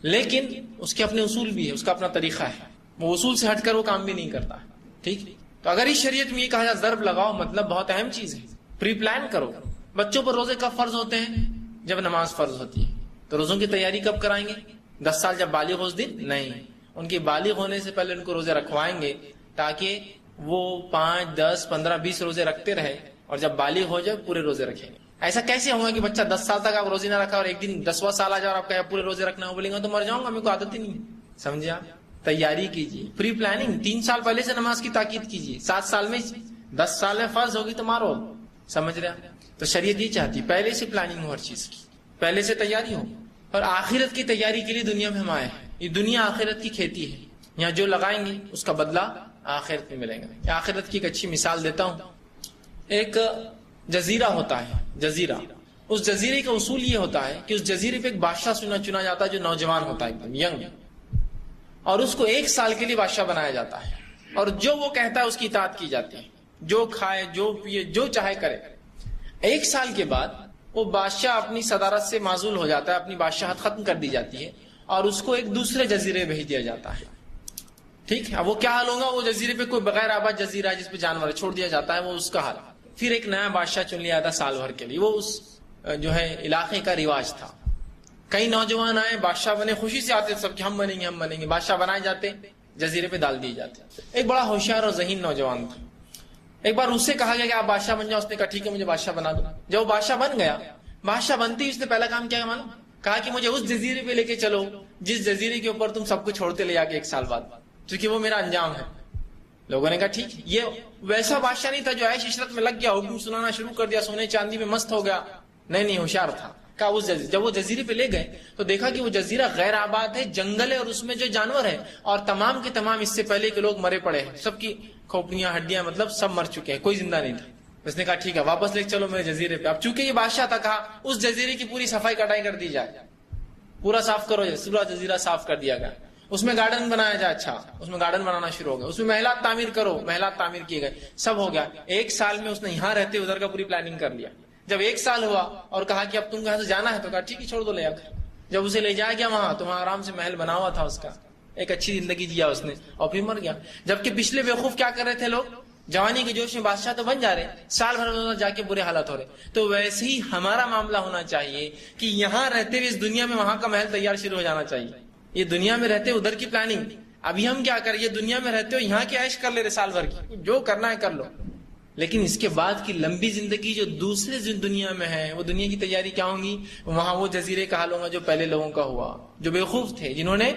لیکن اس کے اپنے اصول بھی ہے، اس کا اپنا طریقہ ہے. وہ اصول سے ہٹ کر وہ کام بھی نہیں کرتا. ٹھیک، تو اگر اس شریعت میں یہ کہا جائے ضرب لگاؤ، مطلب بہت اہم چیز ہے. پری پلان کرو. بچوں پر روزے کب فرض ہوتے ہیں؟ جب نماز فرض ہوتی ہے. تو روزوں کی تیاری کب کرائیں گے؟ 10 سال جب بالغ ہو اس دن نہیں، ان کے بالغ ہونے سے پہلے ان کو روزے رکھوائیں گے تاکہ وہ 5 10 15 20 روزے رکھتے رہے، اور جب بالغ ہو جائے پورے روزے رکھیں گے. ایسا کیسے ہوگا کہ بچہ 10 سال تک آپ روزے نہ رکھا اور ایک دن 10واں سال آ جائے اور آپ کا پورے روزے رکھنا ہو؟ بولیں گا تو مر جاؤں گا، میرے کو عادت ہی نہیں. سمجھے آپ؟ تیاری کیجیے، پری پلاننگ. 3 سال پہلے سے نماز کی تاکید کیجیے. 7 سال میں 10 سال میں فرض ہوگی تو مارو. سمجھ رہے ہیں؟ تو شریعت یہ چاہتی پہلے سے پلاننگ ہو، ہر چیز کی پہلے سے تیاری ہو. اور آخرت کی تیاری کے لیے دنیا میں ہم آئے ہیں. یہ دنیا آخرت کی کھیتی ہے، یہاں جو لگائیں گے اس کا بدلہ آخرت میں ملے گا. آخرت کی ایک اچھی مثال دیتا ہوں. ایک جزیرہ ہوتا ہے، جزیرہ. اس جزیرے کا اصول یہ ہوتا ہے کہ اس جزیرے پہ ایک بادشاہ چنا جاتا ہے جو نوجوان ہوتا ہے، ایک دم ینگ، اور اس کو 1 سال کے لیے بادشاہ بنایا جاتا ہے. اور جو وہ کہتا ہے اس کی اطاعت کی جاتی ہے، جو کھائے، جو پیے، جو چاہے کرے. 1 سال کے بعد وہ بادشاہ اپنی صدارت سے معزول ہو جاتا ہے، اپنی بادشاہت ختم کر دی جاتی ہے اور اس کو ایک دوسرے جزیرے بھیج دیا جاتا ہے. ٹھیک ہے، اب وہ کیا حال ہوگا؟ وہ جزیرے پہ کوئی بغیر آباد جزیرہ ہے جس پہ جانور چھوڑ دیا جاتا ہے، وہ اس کا حال. پھر ایک نیا بادشاہ چن لیا جاتا سال بھر کے لیے. وہ اس جو ہے علاقے کا رواج تھا. کئی نوجوان آئے، بادشاہ بنے، خوشی سے آتے سب کہ ہم بنیں گے ہم بنیں گے. بادشاہ بنائے جاتے، جزیرے پہ ڈال دیے جاتے. ایک بڑا ہوشیار اور ذہین نوجوان تھا. ایک بار اس سے کہا گیا کہ آپ بادشاہ بن جاؤ. اس نے کہا ٹھیک ہے مجھے بادشاہ بنا دو. جب وہ بادشاہ بن گیا, بادشاہ بنتے ہی اس نے پہلا کام کیا معلوم؟ کہا کہ مجھے اس جزیرے پہ لے کے چلو جس جزیرے کے اوپر تم سب کو چھوڑتے لے جا کے 1 سال بعد, کیونکہ وہ میرا انجام ہے. لوگوں نے کہا ٹھیک. یہ ویسا بادشاہ نہیں تھا جو عیش عشرت میں لگ گیا, حکم سنانا شروع کر دیا, سونے چاندی میں مست ہو گیا. نہیں, ہوشیار تھا. کہا اس جب وہ جزیرے پہ لے گئے تو دیکھا کہ وہ جزیرہ غیر آباد ہے, جنگل ہے, اور اس میں جو جانور ہے اور تمام کے تمام اس سے پہلے کے لوگ مرے پڑے ہیں, سب کی کھوپڑیاں ہڈیاں مطلب سب مر چکے ہیں, کوئی زندہ نہیں تھا. اس نے کہا ٹھیک ہے واپس لے چلو میرے جزیرے پہ. اب چونکہ یہ بادشاہ تھا, کہا اس جزیرے کی پوری صفائی کٹائی کر دی جائے, پورا صاف کرو, پورا جزیرہ صاف کر دیا گیا. اس میں گارڈن بنایا جائے. اچھا, اس میں گارڈن بنانا شروع ہو گیا. اس میں محلات تعمیر کرو, محلات تعمیر کیے گئے, سب ہو گیا. 1 سال میں اس نے یہاں رہتے ادھر کا پوری پلاننگ کر لیا. جب 1 سال ہوا اور کہا کہ اب تم یہاں سے جانا ہے تو کہا ٹھیک ہے چھوڑ دو لے جا کر. جب اسے لے جایا گیا وہاں تو وہاں آرام سے محل بنا ہوا تھا اس کا, ایک اچھی زندگی جیا اس نے, اور پھر مر گیا. جبکہ پچھلے بیوقوف کیا کر رہے تھے لوگ, جوانی کے جوش میں بادشاہ تو بن جا رہے, سال بھر جا کے برے حالات ہو رہے. تو ویسے ہی ہمارا معاملہ ہونا چاہیے کہ یہاں رہتے ہوئے اس دنیا میں وہاں کا محل تیار شروع ہو جانا چاہیے. یہ دنیا میں رہتے ادھر کی پلاننگ, ابھی ہم کیا کریں, یہ دنیا میں رہتے ہو یہاں کی عیش کر لے رہے سال بھر کی, جو کرنا ہے کر لو. لیکن اس کے بعد کی لمبی زندگی جو دوسرے دنیا میں ہے, وہ دنیا کی تیاری کیا ہوں گی, وہاں وہ جزیرے کا حال ہوگا جو پہلے لوگوں کا ہوا, جو بیوقوف تھے, جنہوں نے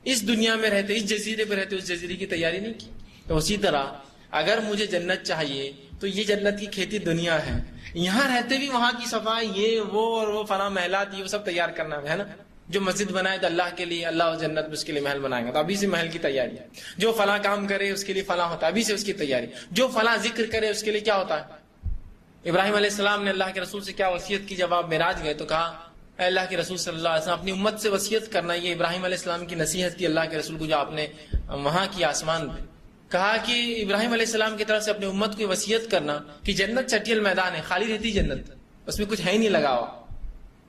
اس دنیا میں رہتے, اس جزیرے پہ رہتے, اس جزیرے کی تیاری نہیں کی. تو اسی طرح اگر مجھے جنت چاہیے تو یہ جنت کی کھیتی دنیا ہے, یہاں رہتے بھی وہاں کی صفائی, یہ وہ اور وہ فلاں محلات, یہ وہ سب تیار کرنا ہے نا. جو مسجد بنائے تو اللہ کے لیے, اللہ جنت میں اس کے لیے محل بنائے گا, تو ابھی سے محل کی تیاری ہے. جو فلاں کام کرے اس کے لیے فلاں ہوتا ہے, ابھی سے اس کی تیاری. جو فلاں ذکر کرے اس کے لیے کیا ہوتا ہے. ابراہیم علیہ السلام نے اللہ کے رسول سے کیا وصیت کی, جب آپ معراج گئے تو کہا اے اللہ کے رسول صلی اللہ علیہ وسلم اپنی امت سے وصیت کرنا. یہ ابراہیم علیہ السلام کی نصیحت تھی اللہ کے رسول کو, جو آپ نے وہاں کی آسمان پہ کہا کہ ابراہیم علیہ السلام کی طرف سے اپنی امت کو وصیت کرنا کہ جنت چٹیل میدان ہے, خالی رہتی جنت, اس میں کچھ ہے ہی نہیں لگا ہوا.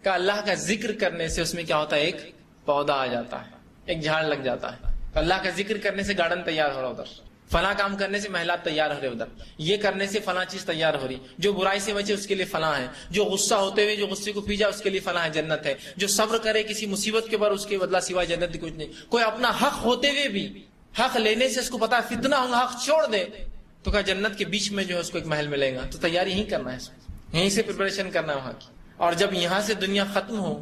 کہ اللہ کا ذکر کرنے سے اس میں کیا ہوتا ہے, ایک پودا آ جاتا ہے, ایک جھاڑ لگ جاتا ہے. تو اللہ کا ذکر کرنے سے گارڈن تیار ہو رہا ادھر, فلاں کام کرنے سے محلات تیار ہو رہے ادھر, یہ کرنے سے فلاں چیز تیار ہو رہی, جو برائی سے بچے اس کے لیے فلاں ہے, جو غصہ ہوتے ہوئے جو غصے کو پی جائے اس کے لیے فلاں ہے جنت ہے, جو صبر کرے کسی مصیبت کے اوپر اس کے بدلہ سوائے جنت کچھ نہیں. کوئی اپنا حق ہوتے ہوئے بھی حق لینے سے اس کو پتا ہے فتنہ ہوگا, حق چھوڑ دے تو کہا جنت کے بیچ میں جو ہے اس کو ایک محل ملے گا. تو تیاری یہی کرنا ہے, یہیں سے پریپریشن کرنا ہے وہاں کی. اور جب یہاں سے دنیا ختم ہو,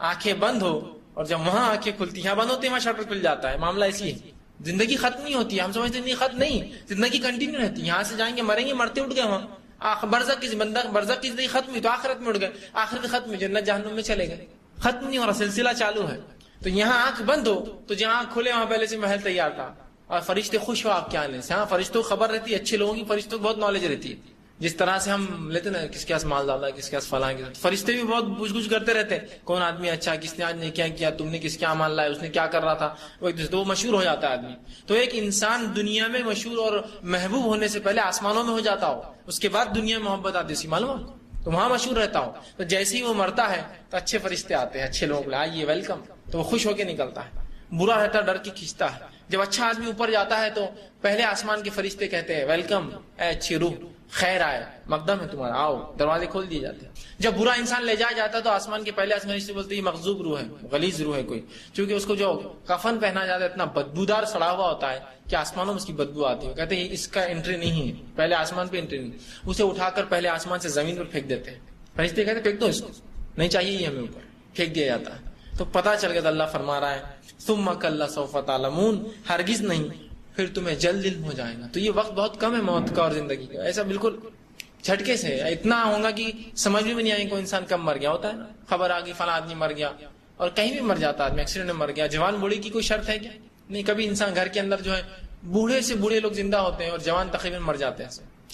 آنکھیں بند ہو, اور جب وہاں آنکھیں کھلتی, یہاں بند ہوتی ہے وہاں شٹر کھل جاتا ہے. معاملہ اسی ہے, زندگی ختم نہیں ہوتی ہے. ہم سمجھتے ہیں ختم نہیں, زندگی کنٹینیو رہتی ہے. یہاں سے جائیں گے, مریں گے, مرتے اٹھ گئے وہاں. برزخ کی زندگی ختم ہوئی تو آخرت میں اٹھ گئے, آخرت ختم ہوئی جنت جہنم میں چلے گئے. ختم نہیں ہو رہا, سلسلہ چالو ہے. تو یہاں آنکھ بند ہو تو جہاں آنکھ کھلے وہاں پہلے سے محل تیار تھا, اور فرشتے خوش ہو آپ کے آنے سے. ہاں فرشتوں کو خبر رہتی ہے, اچھے لوگوں کی فرشتوں کو بہت نالج رہتی ہے. جس طرح سے ہم لیتے نا کس کے پاس مال ڈالا, کس کے پاس فلاں, فرشتے بھی بہت پوچھ گچھ کرتے رہتے ہیں, کون آدمی اچھا, کس نے آج نے کیا کیا, تم نے کس کیا مال لایا, اس نے کیا کر رہا تھا, وہ مشہور ہو جاتا ہے آدمی. تو ایک انسان دنیا میں مشہور اور محبوب ہونے سے پہلے آسمانوں میں ہو جاتا ہو, اس کے بعد دنیا میں محبت آتی ہے, معلوم تو وہاں مشہور رہتا ہو. تو جیسے ہی وہ مرتا ہے تو اچھے فرشتے آتے ہیں, اچھے لوگ آئیے ویلکم, تو وہ خوش ہو کے نکلتا ہے. برا رہتا ڈر کے کھینچتا ہے. جب اچھا آدمی اوپر جاتا ہے تو پہلے آسمان کے فرشتے کہتے ہیں ویلکم اے اچھی روح, خیر آئے, مقدم ہے تمہارا, آؤ, دروازے کھول دیے جاتے ہیں. جب برا انسان لے جایا جاتا ہے تو آسمان کے پہلے آسمان سے بولتے ہیں مغضوب روح ہے, غلیظ روح ہے کوئی, کیونکہ اس کو جو کفن پہنا جاتا ہے اتنا بدبودار سڑا ہوا ہوتا ہے کہ آسمانوں میں اس کی بدبو آتی ہے. کہتے ہیں اس کا انٹری نہیں ہے, پہلے آسمان پہ انٹری نہیں. اسے اٹھا کر پہلے آسمان سے زمین پر پھینک دیتے ہیں. فرشتے کہتے ہیں پھینک دو اس کو, نہیں چاہیے یہ ہمیں, اوپر پھینک دیا جاتا ہے. تو پتا چل گیا, اللہ فرما رہا ہے ثم کلا سوف تعلمون, ہرگز نہیں پھر تمہیں جلد علم ہو جائے گا. تو یہ وقت بہت کم ہے موت کا اور زندگی کا, ایسا بالکل جھٹکے سے اتنا ہوگا کہ سمجھ میں نہیں آئے. کوئی انسان کم مر گیا ہوتا ہے نا, خبر آ گئی فلاں آدمی مر گیا, اور کہیں بھی مر جاتا آدمی, ایکسیڈنٹ میں مر گیا. جوان بوڑھی کی کوئی شرط ہے کیا؟ نہیں. کبھی انسان گھر کے اندر جو ہے بوڑھے سے بوڑھے لوگ زندہ ہوتے ہیں اور جوان تقریباً مر جاتے ہیں.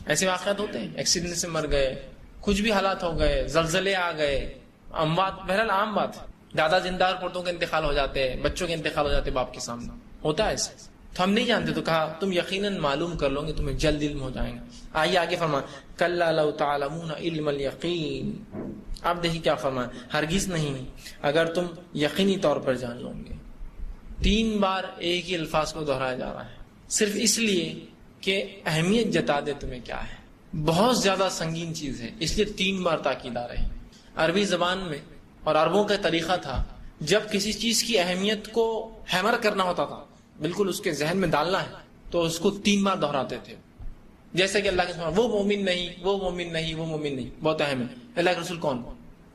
ایسے واقعات ہوتے ہیں, ایکسیڈنٹ سے مر گئے, کچھ بھی حالات ہو گئے, زلزلے آ گئے, اموات, بہرحال عام بات ہے. دادا زندہ اور پڑتوں کے انتقال ہو جاتے ہیں, بچوں کے انتقال ہو جاتے باپ کے سامنے, ہوتا ہے ایسے. تو ہم نہیں جانتے, تو کہا تم یقیناً معلوم کر لو گے, تمہیں جلد علم ہو جائے گا. آئیے آگے فرمایا کلا لو تعلمون علم الیقین. آپ دیکھیے کیا فرمایا, ہرگز نہیں اگر تم یقینی طور پر جان لو گے. 3 بار ایک ہی الفاظ کو دہرایا جا رہا ہے, صرف اس لیے کہ اہمیت جتا دے تمہیں کیا ہے. بہت زیادہ سنگین چیز ہے, اس لیے 3 بار تاکید آ رہی. عربی زبان میں اور عربوں کا طریقہ تھا, جب کسی چیز کی اہمیت کو ہیمر کرنا ہوتا تھا, بالکل اس کے ذہن میں ڈالنا ہے تو اس کو 3 بار دہراتے تھے. جیسے کہ اللہ کے سبحان وہ مومن نہیں، وہ مومن نہیں، وہ مومن نہیں، بہت اہم ہے. اللہ کے رسول کون؟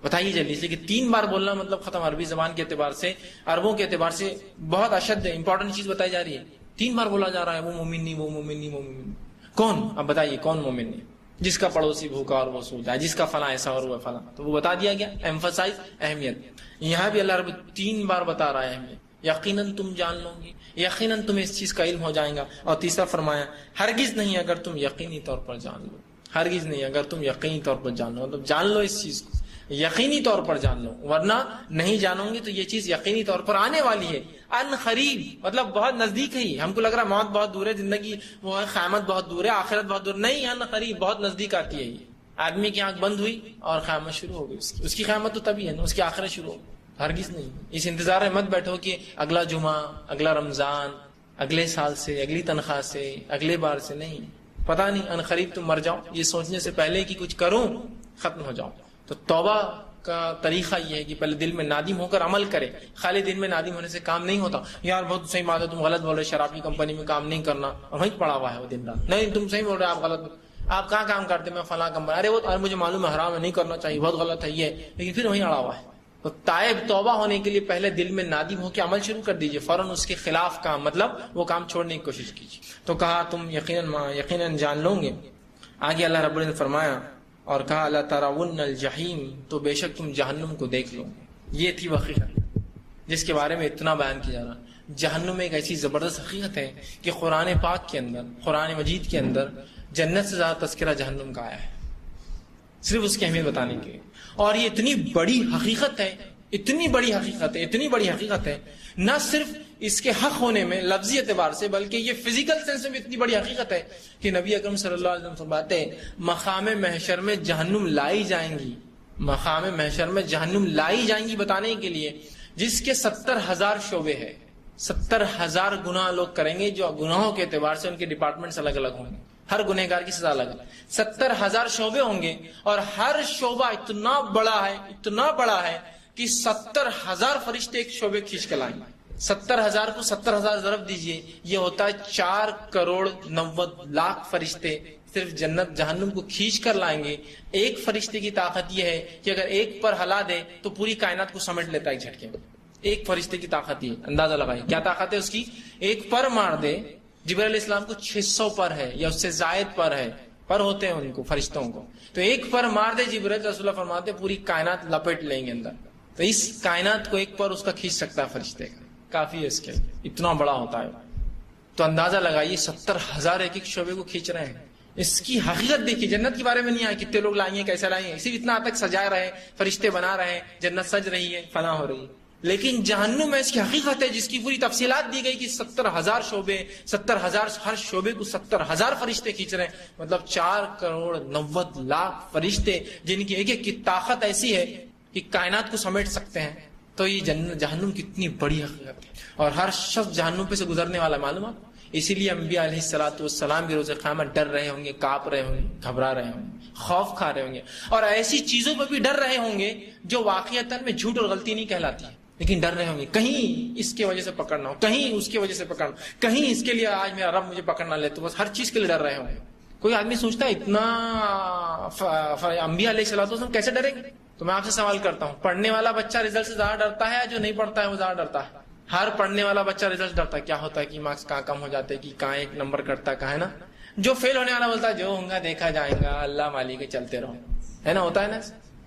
بتائیے جلدی سے. کہ 3 بار بولنا مطلب ختم. عربی زبان کے اعتبار سے، عربوں کے اعتبار سے بہت اشد امپورٹنٹ چیز بتائی جا رہی ہے. 3 بار بولا جا رہا ہے وہ مومن نہیں، وہ مومن نہیں، وہ مومن نہیں. کون؟ اب بتائیے کون مومن نہیں؟ جس کا پڑوسی بھوکا اور وہ سو جائے، جس کا فلاں ایسا اور وہ فلاں. تو وہ بتا دیا گیا. ایمفسائز، اہمیت. یہاں بھی اللہ رب 3 بار بتا رہا ہے اہمیت. یقیناً تم جان لو گے، یقیناً تمہیں اس چیز کا علم ہو جائے گا. اور تیسرا فرمایا ہرگز نہیں اگر تم یقینی طور پر جان لو. ہرگز نہیں اگر تم یقینی طور پر جان لو، مطلب جان لو اس چیز کو، یقینی طور پر جان لو، ورنہ نہیں جانو گے تو یہ چیز یقینی طور پر آنے والی ہے. ان قریب مطلب بہت نزدیک ہے. ہم کو لگ رہا ہے موت بہت دور ہے، زندگی وہ ہے، قیامت بہت دور ہے، آخرت بہت دور. نہیں، ان قریب بہت نزدیک آتی ہے. یہ آدمی کی آنکھ بند ہوئی اور قیامت شروع ہو گئی. اس کی قیامت تو تبھی ہے نا، اس کی آخرت شروع ہو. ہرگز نہیں. اس انتظار میں مت بیٹھو کہ اگلا جمعہ، اگلا رمضان، اگلے سال سے، اگلی تنخواہ سے، اگلے بار سے. نہیں، پتا نہیں ان قریب تم مر جاؤ. یہ سوچنے سے پہلے کہ کچھ کروں ختم ہو جاؤ. تو توبہ کا طریقہ یہ ہے کہ پہلے دل میں نادم ہو کر عمل کرے. خالی دل میں نادم ہونے سے کام نہیں ہوتا. یار بہت صحیح بات ہے، تم غلط بول رہے، شراب کی کمپنی میں کام نہیں کرنا، وہیں پڑا ہوا ہے وہ دن رات. نہیں تم صحیح بول رہے، آپ غلط. آپ کہاں کام کرتے؟ میں فلاں کمپنی. ارے وہ مجھے معلوم ہے حرام ہے، نہیں کرنا چاہیے، بہت غلط ہے یہ، لیکن پھر وہیں اڑا ہوا ہے. تو تائب توبہ ہونے کے لیے پہلے دل میں نادم ہو کے عمل شروع کر دیجئے. فوراً اس کے خلاف کام، مطلب وہ کام چھوڑنے کی کوشش کیجیے. تو کہا تم یقیناً جان لو گے. آگے اللہ رب العزت نے فرمایا اور کہا لا ترون الجحیم، تو بے شک تم جہنم کو دیکھ لو. یہ تھی وہ حقیقت جس کے بارے میں اتنا بیان کیا جا رہا. جہنم ایک ایسی زبردست حقیقت ہے کہ قرآن پاک کے اندر، قرآن مجید کے اندر جنت سے زیادہ تذکرہ جہنم کا آیا ہے، صرف اس کی اہمیت بتانے کے لیے. اور یہ اتنی بڑی حقیقت ہے، اتنی بڑی حقیقت ہے، اتنی بڑی حقیقت ہے، نہ صرف اس کے حق ہونے میں لفظی اعتبار سے، بلکہ یہ فزیکل سینس میں بھی اتنی بڑی حقیقت ہے کہ نبی اکرم صلی اللہ علیہ وسلم فرماتے ہیں مقام محشر میں جہنم لائی جائیں گی. مقام محشر میں جہنم لائی جائیں گی بتانے کے لیے جس کے 70,000 شعبے ہیں. 70,000 گناہ لوگ کریں گے، جو گناہوں کے اعتبار سے ان کے ڈپارٹمنٹس الگ الگ ہوں گے، ہر گنہگار کی سزا الگ ہے. 70,000 شعبے ہوں گے اور ہر شعبہ اتنا بڑا ہے، اتنا بڑا ہے کہ 70,000 فرشتے ایک شعبے کھینچ کے لائیں گے. 70,000 کو 70,000 ضرب دیجئے، یہ ہوتا ہے 4,90,00,000 فرشتے صرف جنت جہنم کو کھینچ کر لائیں گے. ایک فرشتے کی طاقت یہ ہے کہ اگر ایک پر ہلا دے تو پوری کائنات کو سمیٹ لیتا ہے ایک جھٹکے میں. ایک فرشتے کی طاقت یہ، اندازہ لگائیے کیا طاقت ہے اس کی. ایک پر مار دے. جبرائیل علیہ السلام کو 600 پر ہے یا اس سے زائد پر ہے، پر ہوتے ہیں ان کو فرشتوں کو. تو ایک پر مار دے جبرائیل، رسول اللہ فرماتے پوری کائنات لپیٹ لیں گے اندر. تو اس کائنات کو ایک پر اس کا کھینچ سکتا ہے فرشتے کا، کافی ہے اس کے، اتنا بڑا ہوتا ہے. تو اندازہ لگائیے 70,000 ایک ایک شعبے کو کھینچ رہے ہیں. اس کی حقیقت دیکھیے. جنت کے بارے میں نہیں آئے کتنے لوگ لائیں گے، کیسے لائیں گے، صرف اتنا تک سجا رہے ہیں، فرشتے بنا رہے ہیں، جنت سج رہی ہے، فنا ہو رہی ہے. لیکن جہنم میں اس کی حقیقت ہے جس کی پوری تفصیلات دی گئی کہ 70,000 شعبے، 70,000 ہر شعبے کو 70,000 فرشتے کھینچ رہے ہیں. مطلب 4,90,00,000 فرشتے جن کی ایک ایک کی طاقت ایسی ہے کہ کائنات کو سمیٹ سکتے ہیں. تو یہ جہنم کتنی بڑی حقیقت ہے. اور ہر شخص جہنم پہ سے گزرنے والا معلومات. اسی لیے انبیاء علیہ السلام بھی روز قیامت ڈر رہے ہوں گے، کانپ رہے ہوں گے، گھبرا رہے ہوں گے، خوف کھا رہے ہوں گے، اور ایسی چیزوں پہ بھی ڈر رہے ہوں گے جو واقعتاً میں جھوٹ اور غلطی نہیں کہلاتی، لیکن ڈر رہے ہوں گے کہیں اس کی وجہ سے پکڑنا ہو، کہیں اس کی وجہ سے پکڑنا، کہیں اس کے لیے آج میرا رب مجھے پکڑنا لے. تو بس ہر چیز کے لیے ڈر رہے ہوں گے. کوئی آدمی سوچتا ہے اتنا انبیاء علیہ السلام کیسے ڈریں گے؟ تو میں آپ سے سوال کرتا ہوں، پڑھنے والا بچہ رزلٹ سے زیادہ ڈرتا ہے، جو نہیں پڑھتا ہے وہ زیادہ ڈرتا ہے؟ ہر پڑھنے والا بچہ رزلٹ ڈرتا ہے. کیا ہوتا ہے کہ مارکس کہاں کم ہو جاتے ہیں، کہ کہاں ایک نمبر کٹتا ہے، کہاں ہے نا. جو فیل ہونے والا بولتا ہے جو ہوں گا دیکھا جائے گا، اللہ مالک ہے، چلتے رہو، ہے نا، ہوتا ہے نا.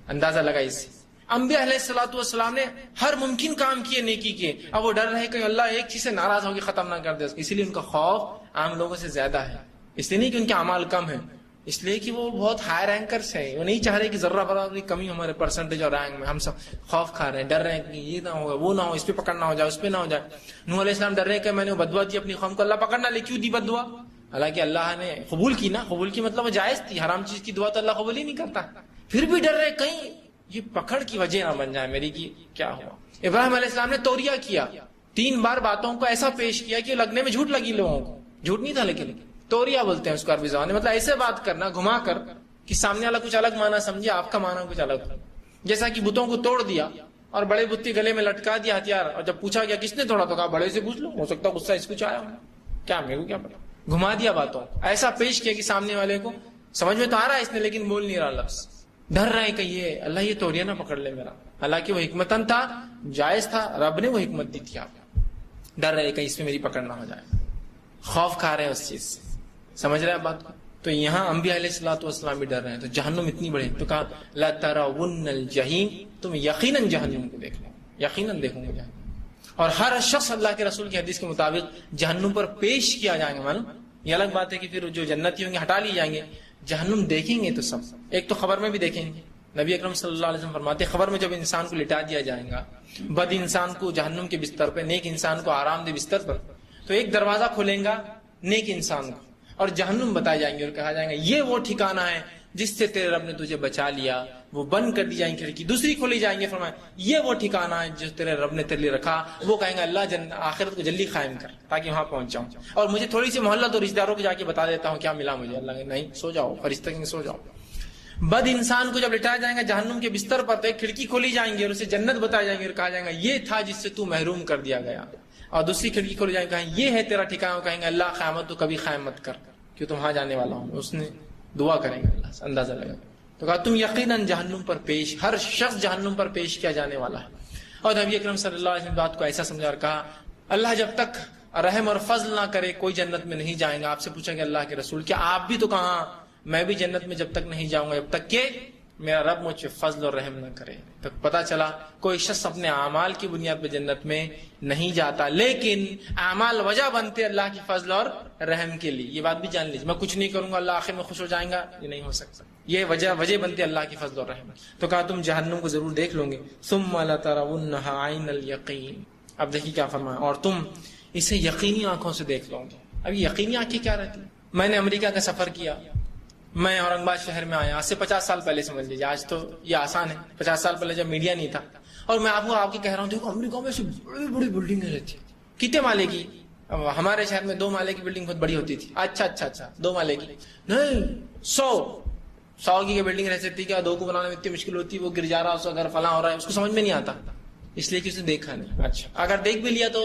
اندازہ لگا اس سے. انبیاء علیہ السلام نے ہر ممکن کام کیے، نیکی کیے. اب وہ ڈر رہے کہ اللہ ایک چیز سے ناراض ہوگی، ختم نہ کر دے. اسی لیے ان کا خوف عام لوگوں سے زیادہ ہے. اس لیے نہیں کہ ان کے اعمال کم ہیں، اس لیے کہ وہ بہت ہائی رینکرس ہیں. وہ نہیں چاہ رہے کہ ذرہ برابر کمی ہمارے پرسنٹیج اور رینک میں. ہم سب خوف کھا رہے ہیں، ڈر رہے ہیں کہ یہ نہ ہوگا، وہ نہ ہو، اس پہ پکڑنا ہو جائے، اس پہ نہ ہو جائے. نوح علیہ السلام ڈر رہے ہیں کہ میں نے بدوا دی اپنی قوم کو، اللہ پکڑنا لے. کیوں دی بدوا؟ حالانکہ اللہ نے قبول کی نا. قبول کی مطلب وہ جائز تھی. حرام چیز کی دعا تو اللہ قبول ہی نہیں کرتا. پھر بھی ڈر رہے کہیں یہ پکڑ کی وجہ نہ بن جائے میری کی کیا ہوا. ابراہیم علیہ السلام نے توریہ کیا، 3 بار باتوں کو ایسا پیش کیا کہ لگنے میں جھوٹ لگی لوگوں کو. جھوٹ نہیں تھا لیکن توریہ بولتے ہیں اس کو عربی زبان میں. مطلب ایسے بات کرنا گھما کر کہ سامنے والا کچھ الگ معنی سمجھے، آپ کا معنی کچھ الگ. جیسا کہ بتوں کو توڑ دیا اور بڑے بتی گلے میں لٹکا دیا ہتھیار، اور جب پوچھا گیا کس نے توڑا تو کہا بڑے سے پوچھ لو، ہو سکتا غصہ اس کو چایا ہوں، کیا میرے کو کیا پتا، گھما دیا باتوں، ایسا پیش کیا کہ سامنے والے کو سمجھ میں تو آ رہا ہے اس نے لیکن بول نہیں رہا لفظ، ڈر رہا ہے کہ یہ اللہ یہ توڑیا نہ پکڑ لے میرا، حالانکہ وہ حکمتن تھا، جائز تھا، رب نے وہ حکمت دی تھی، آپ ڈر رہے کہ اس میں میری پکڑ نہ ہو جائے، خوف کھا رہے ہیں اس چیز سے، سمجھ رہے ہیں بات کو؟ تو یہاں انبیاء علیہ الصلوۃ والسلام بھی ڈر رہے ہیں، تو جہنم اتنی بڑی، تو کہا لَتَرَوُنَّ الْجَحِیمَ، تم یقیناً جہنم کو دیکھ لو، یقیناً دیکھوں گے جہنم، اور ہر شخص اللہ کے رسول کی حدیث کے مطابق جہنم پر پیش کیا جائیں گے، معلوم یہ الگ بات ہے کہ پھر جو جنتی ہوں گے ہٹا لی جائیں گے، جہنم دیکھیں گے تو سب، ایک تو خبر میں بھی دیکھیں گے، نبی اکرم صلی اللہ علیہ وسلم فرماتے ہیں خبر میں جب انسان کو لٹا دیا جائے گا، بد انسان کو جہنم کے بستر پہ، نیک انسان کو آرام دہ بستر پر، تو ایک دروازہ کھلیں گا نیک انسان کو اور جہنم بتائے جائیں گے اور کہا جائے گا یہ وہ ٹھکانہ ہے جس سے تیرے رب نے تجھے بچا لیا، وہ بند کر دی جائیں گی کھڑکی، دوسری کھولی جائیں گے، فرمایا یہ وہ ٹھکانہ ہے جو تیرے رب نے تیرے لیے رکھا، وہ کہیں گا اللہ آخرت کو جلدی قائم کر تاکہ وہاں پہنچ جاؤں، اور مجھے تھوڑی سی مہلت اور رشتہ داروں کو جا کے بتا دیتا ہوں کیا ملا مجھے، اللہ کہ نہیں سو جاؤ، فرشتے کہیں سو جاؤ۔ بد انسان کو جب لٹایا جائے گا جہنم کے بستر پر تو ایک کھڑکی کھولی جائیں گی اور اسے جنت بتائی جائیں گے اور کہا جائے گا یہ تھا جس سے تو محروم کر دیا گیا، اور دوسری کھڑکی کھولی جائیں گے کہیں یہ ہے تیرا ٹھکانہ، کہیں گے اللہ قیامت تو کبھی قائم مت کر کیوں تم وہاں جانے والا ہوں، اس نے دعا کریں گے اللہ سے اندازہ لگا، تو کہا تم یقیناً جہنم پر پیش، ہر شخص جہنم پر پیش کیا جانے والا ہے، اور نبی اکرم صلی اللہ علیہ وسلم بات کو ایسا سمجھا اور کہا اللہ جب تک رحم اور فضل نہ کرے کوئی جنت میں نہیں جائیں گا۔ آپ سے پوچھا کہ اللہ کے رسول کیا آپ بھی تو کہاں میں بھی جنت میں جب تک نہیں جاؤں گا جب تک کہ میرا رب مجھ پہ فضل اور رحم نہ کرے۔ تو پتا چلا کوئی شخص اپنے اعمال کی بنیاد پہ جنت میں نہیں جاتا، لیکن اعمال وجہ بنتے اللہ کی فضل اور رحم کے لیے۔ یہ بات بھی جان لیجیے، میں کچھ نہیں کروں گا اللہ آخر میں خوش ہو جائیں گا، یہ نہیں ہو سکتا، یہ وجہ بنتے اللہ کی فضل اور رحم۔ تو کہا تم جہنم کو ضرور دیکھ لو گے، ثم لترونها عین الیقین۔ اب دیکھیے کیا فرمایا، اور تم اسے یقینی آنکھوں سے دیکھ لو گے۔ اب یقینی آنکھیں کیا رہتی ہیں؟ میں نے امریکہ کا سفر کیا، میں اورنگ آباد شہر میں آیا، آج سے 50 سال پہلے سمجھ لیجیے، آج تو یہ آسان ہے، 50 سال پہلے جب میڈیا نہیں تھا، اور میں آپ کو کہہ رہا ہوں دیکھو امریکہ میں سے بڑی بڑی بلڈنگیں رہتی ہیں، کتنے مالے کی؟ ہمارے شہر میں 2 مالے کی بلڈنگ بہت بڑی ہوتی تھی، اچھا 2 مالے کی نہیں، 100 کی بلڈنگ رہ سکتی، کیا 2 کو بنانے میں اتنی مشکل ہوتی، وہ گر جا رہا اس کا گھر فلاں ہو رہا ہے، اس کو سمجھ میں نہیں آتا، اس لیے کہ اس نے دیکھا نہیں۔ اچھا اگر دیکھ بھی لیا تو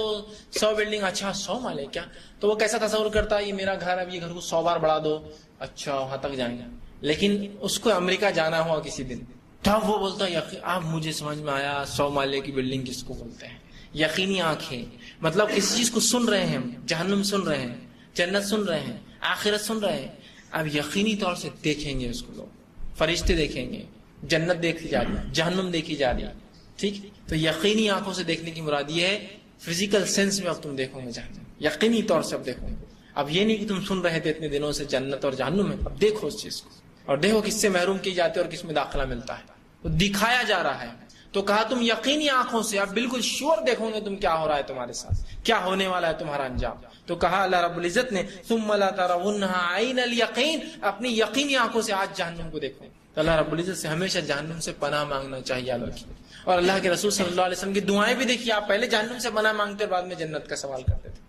100 بلڈنگ، اچھا 100 مالے کیا، تو وہ کیسا تصور کرتا ہے یہ میرا گھر ہے، اب یہ گھر کو 100 بار بڑھا دو، اچھا وہاں تک جائیں گے۔ لیکن اس کو امریکہ جانا ہوا کسی دن، تب وہ بولتا ہے اب مجھے سمجھ میں آیا 100 مالے کی بلڈنگ کس کو بولتے ہیں۔ یقینی آنکھیں مطلب کسی چیز کو سن رہے ہیں، جہنم سن رہے ہیں، جنت سن رہے ہیں، آخرت سن رہے ہیں، اب یقینی طور سے دیکھیں گے اس کو، لوگ فرشتے دیکھیں گے، جنت دیکھی جا رہی ہے، جہنم دیکھی جا رہی ہے، ٹھیک۔ تو یقینی آنکھوں سے دیکھنے کی مراد یہ ہے فزیکل سینس میں اب تم دیکھو گے جہنم، یقینی طور سے اب دیکھو گے۔ اب یہ نہیں کہ تم سن رہے تھے اتنے دنوں سے جنت اور جہنم ہے، اب دیکھو اس چیز کو، اور دیکھو کس سے محروم کی جاتے اور کس میں داخلہ ملتا ہے، تو دکھایا جا رہا ہے۔ تو کہا تم یقینی آنکھوں سے اب بالکل شیور دیکھو گے تم کیا ہو رہا ہے تمہارے ساتھ، کیا ہونے والا ہے تمہارا انجام۔ تو کہا اللہ رب العزت نے ثم لترونها عین الیقین، اپنی یقینی آنکھوں سے آج جہنم کو دیکھو۔ تو اللہ رب العزت سے ہمیشہ جہنم سے پناہ مانگنا چاہیے یاد رکھیے، اور اللہ کے رسول صلی اللہ علیہ وسلم کی دعائیں بھی دیکھیے، آپ پہلے جہنم سے پناہ مانگتے اور بعد میں جنت کا سوال کرتے تھے،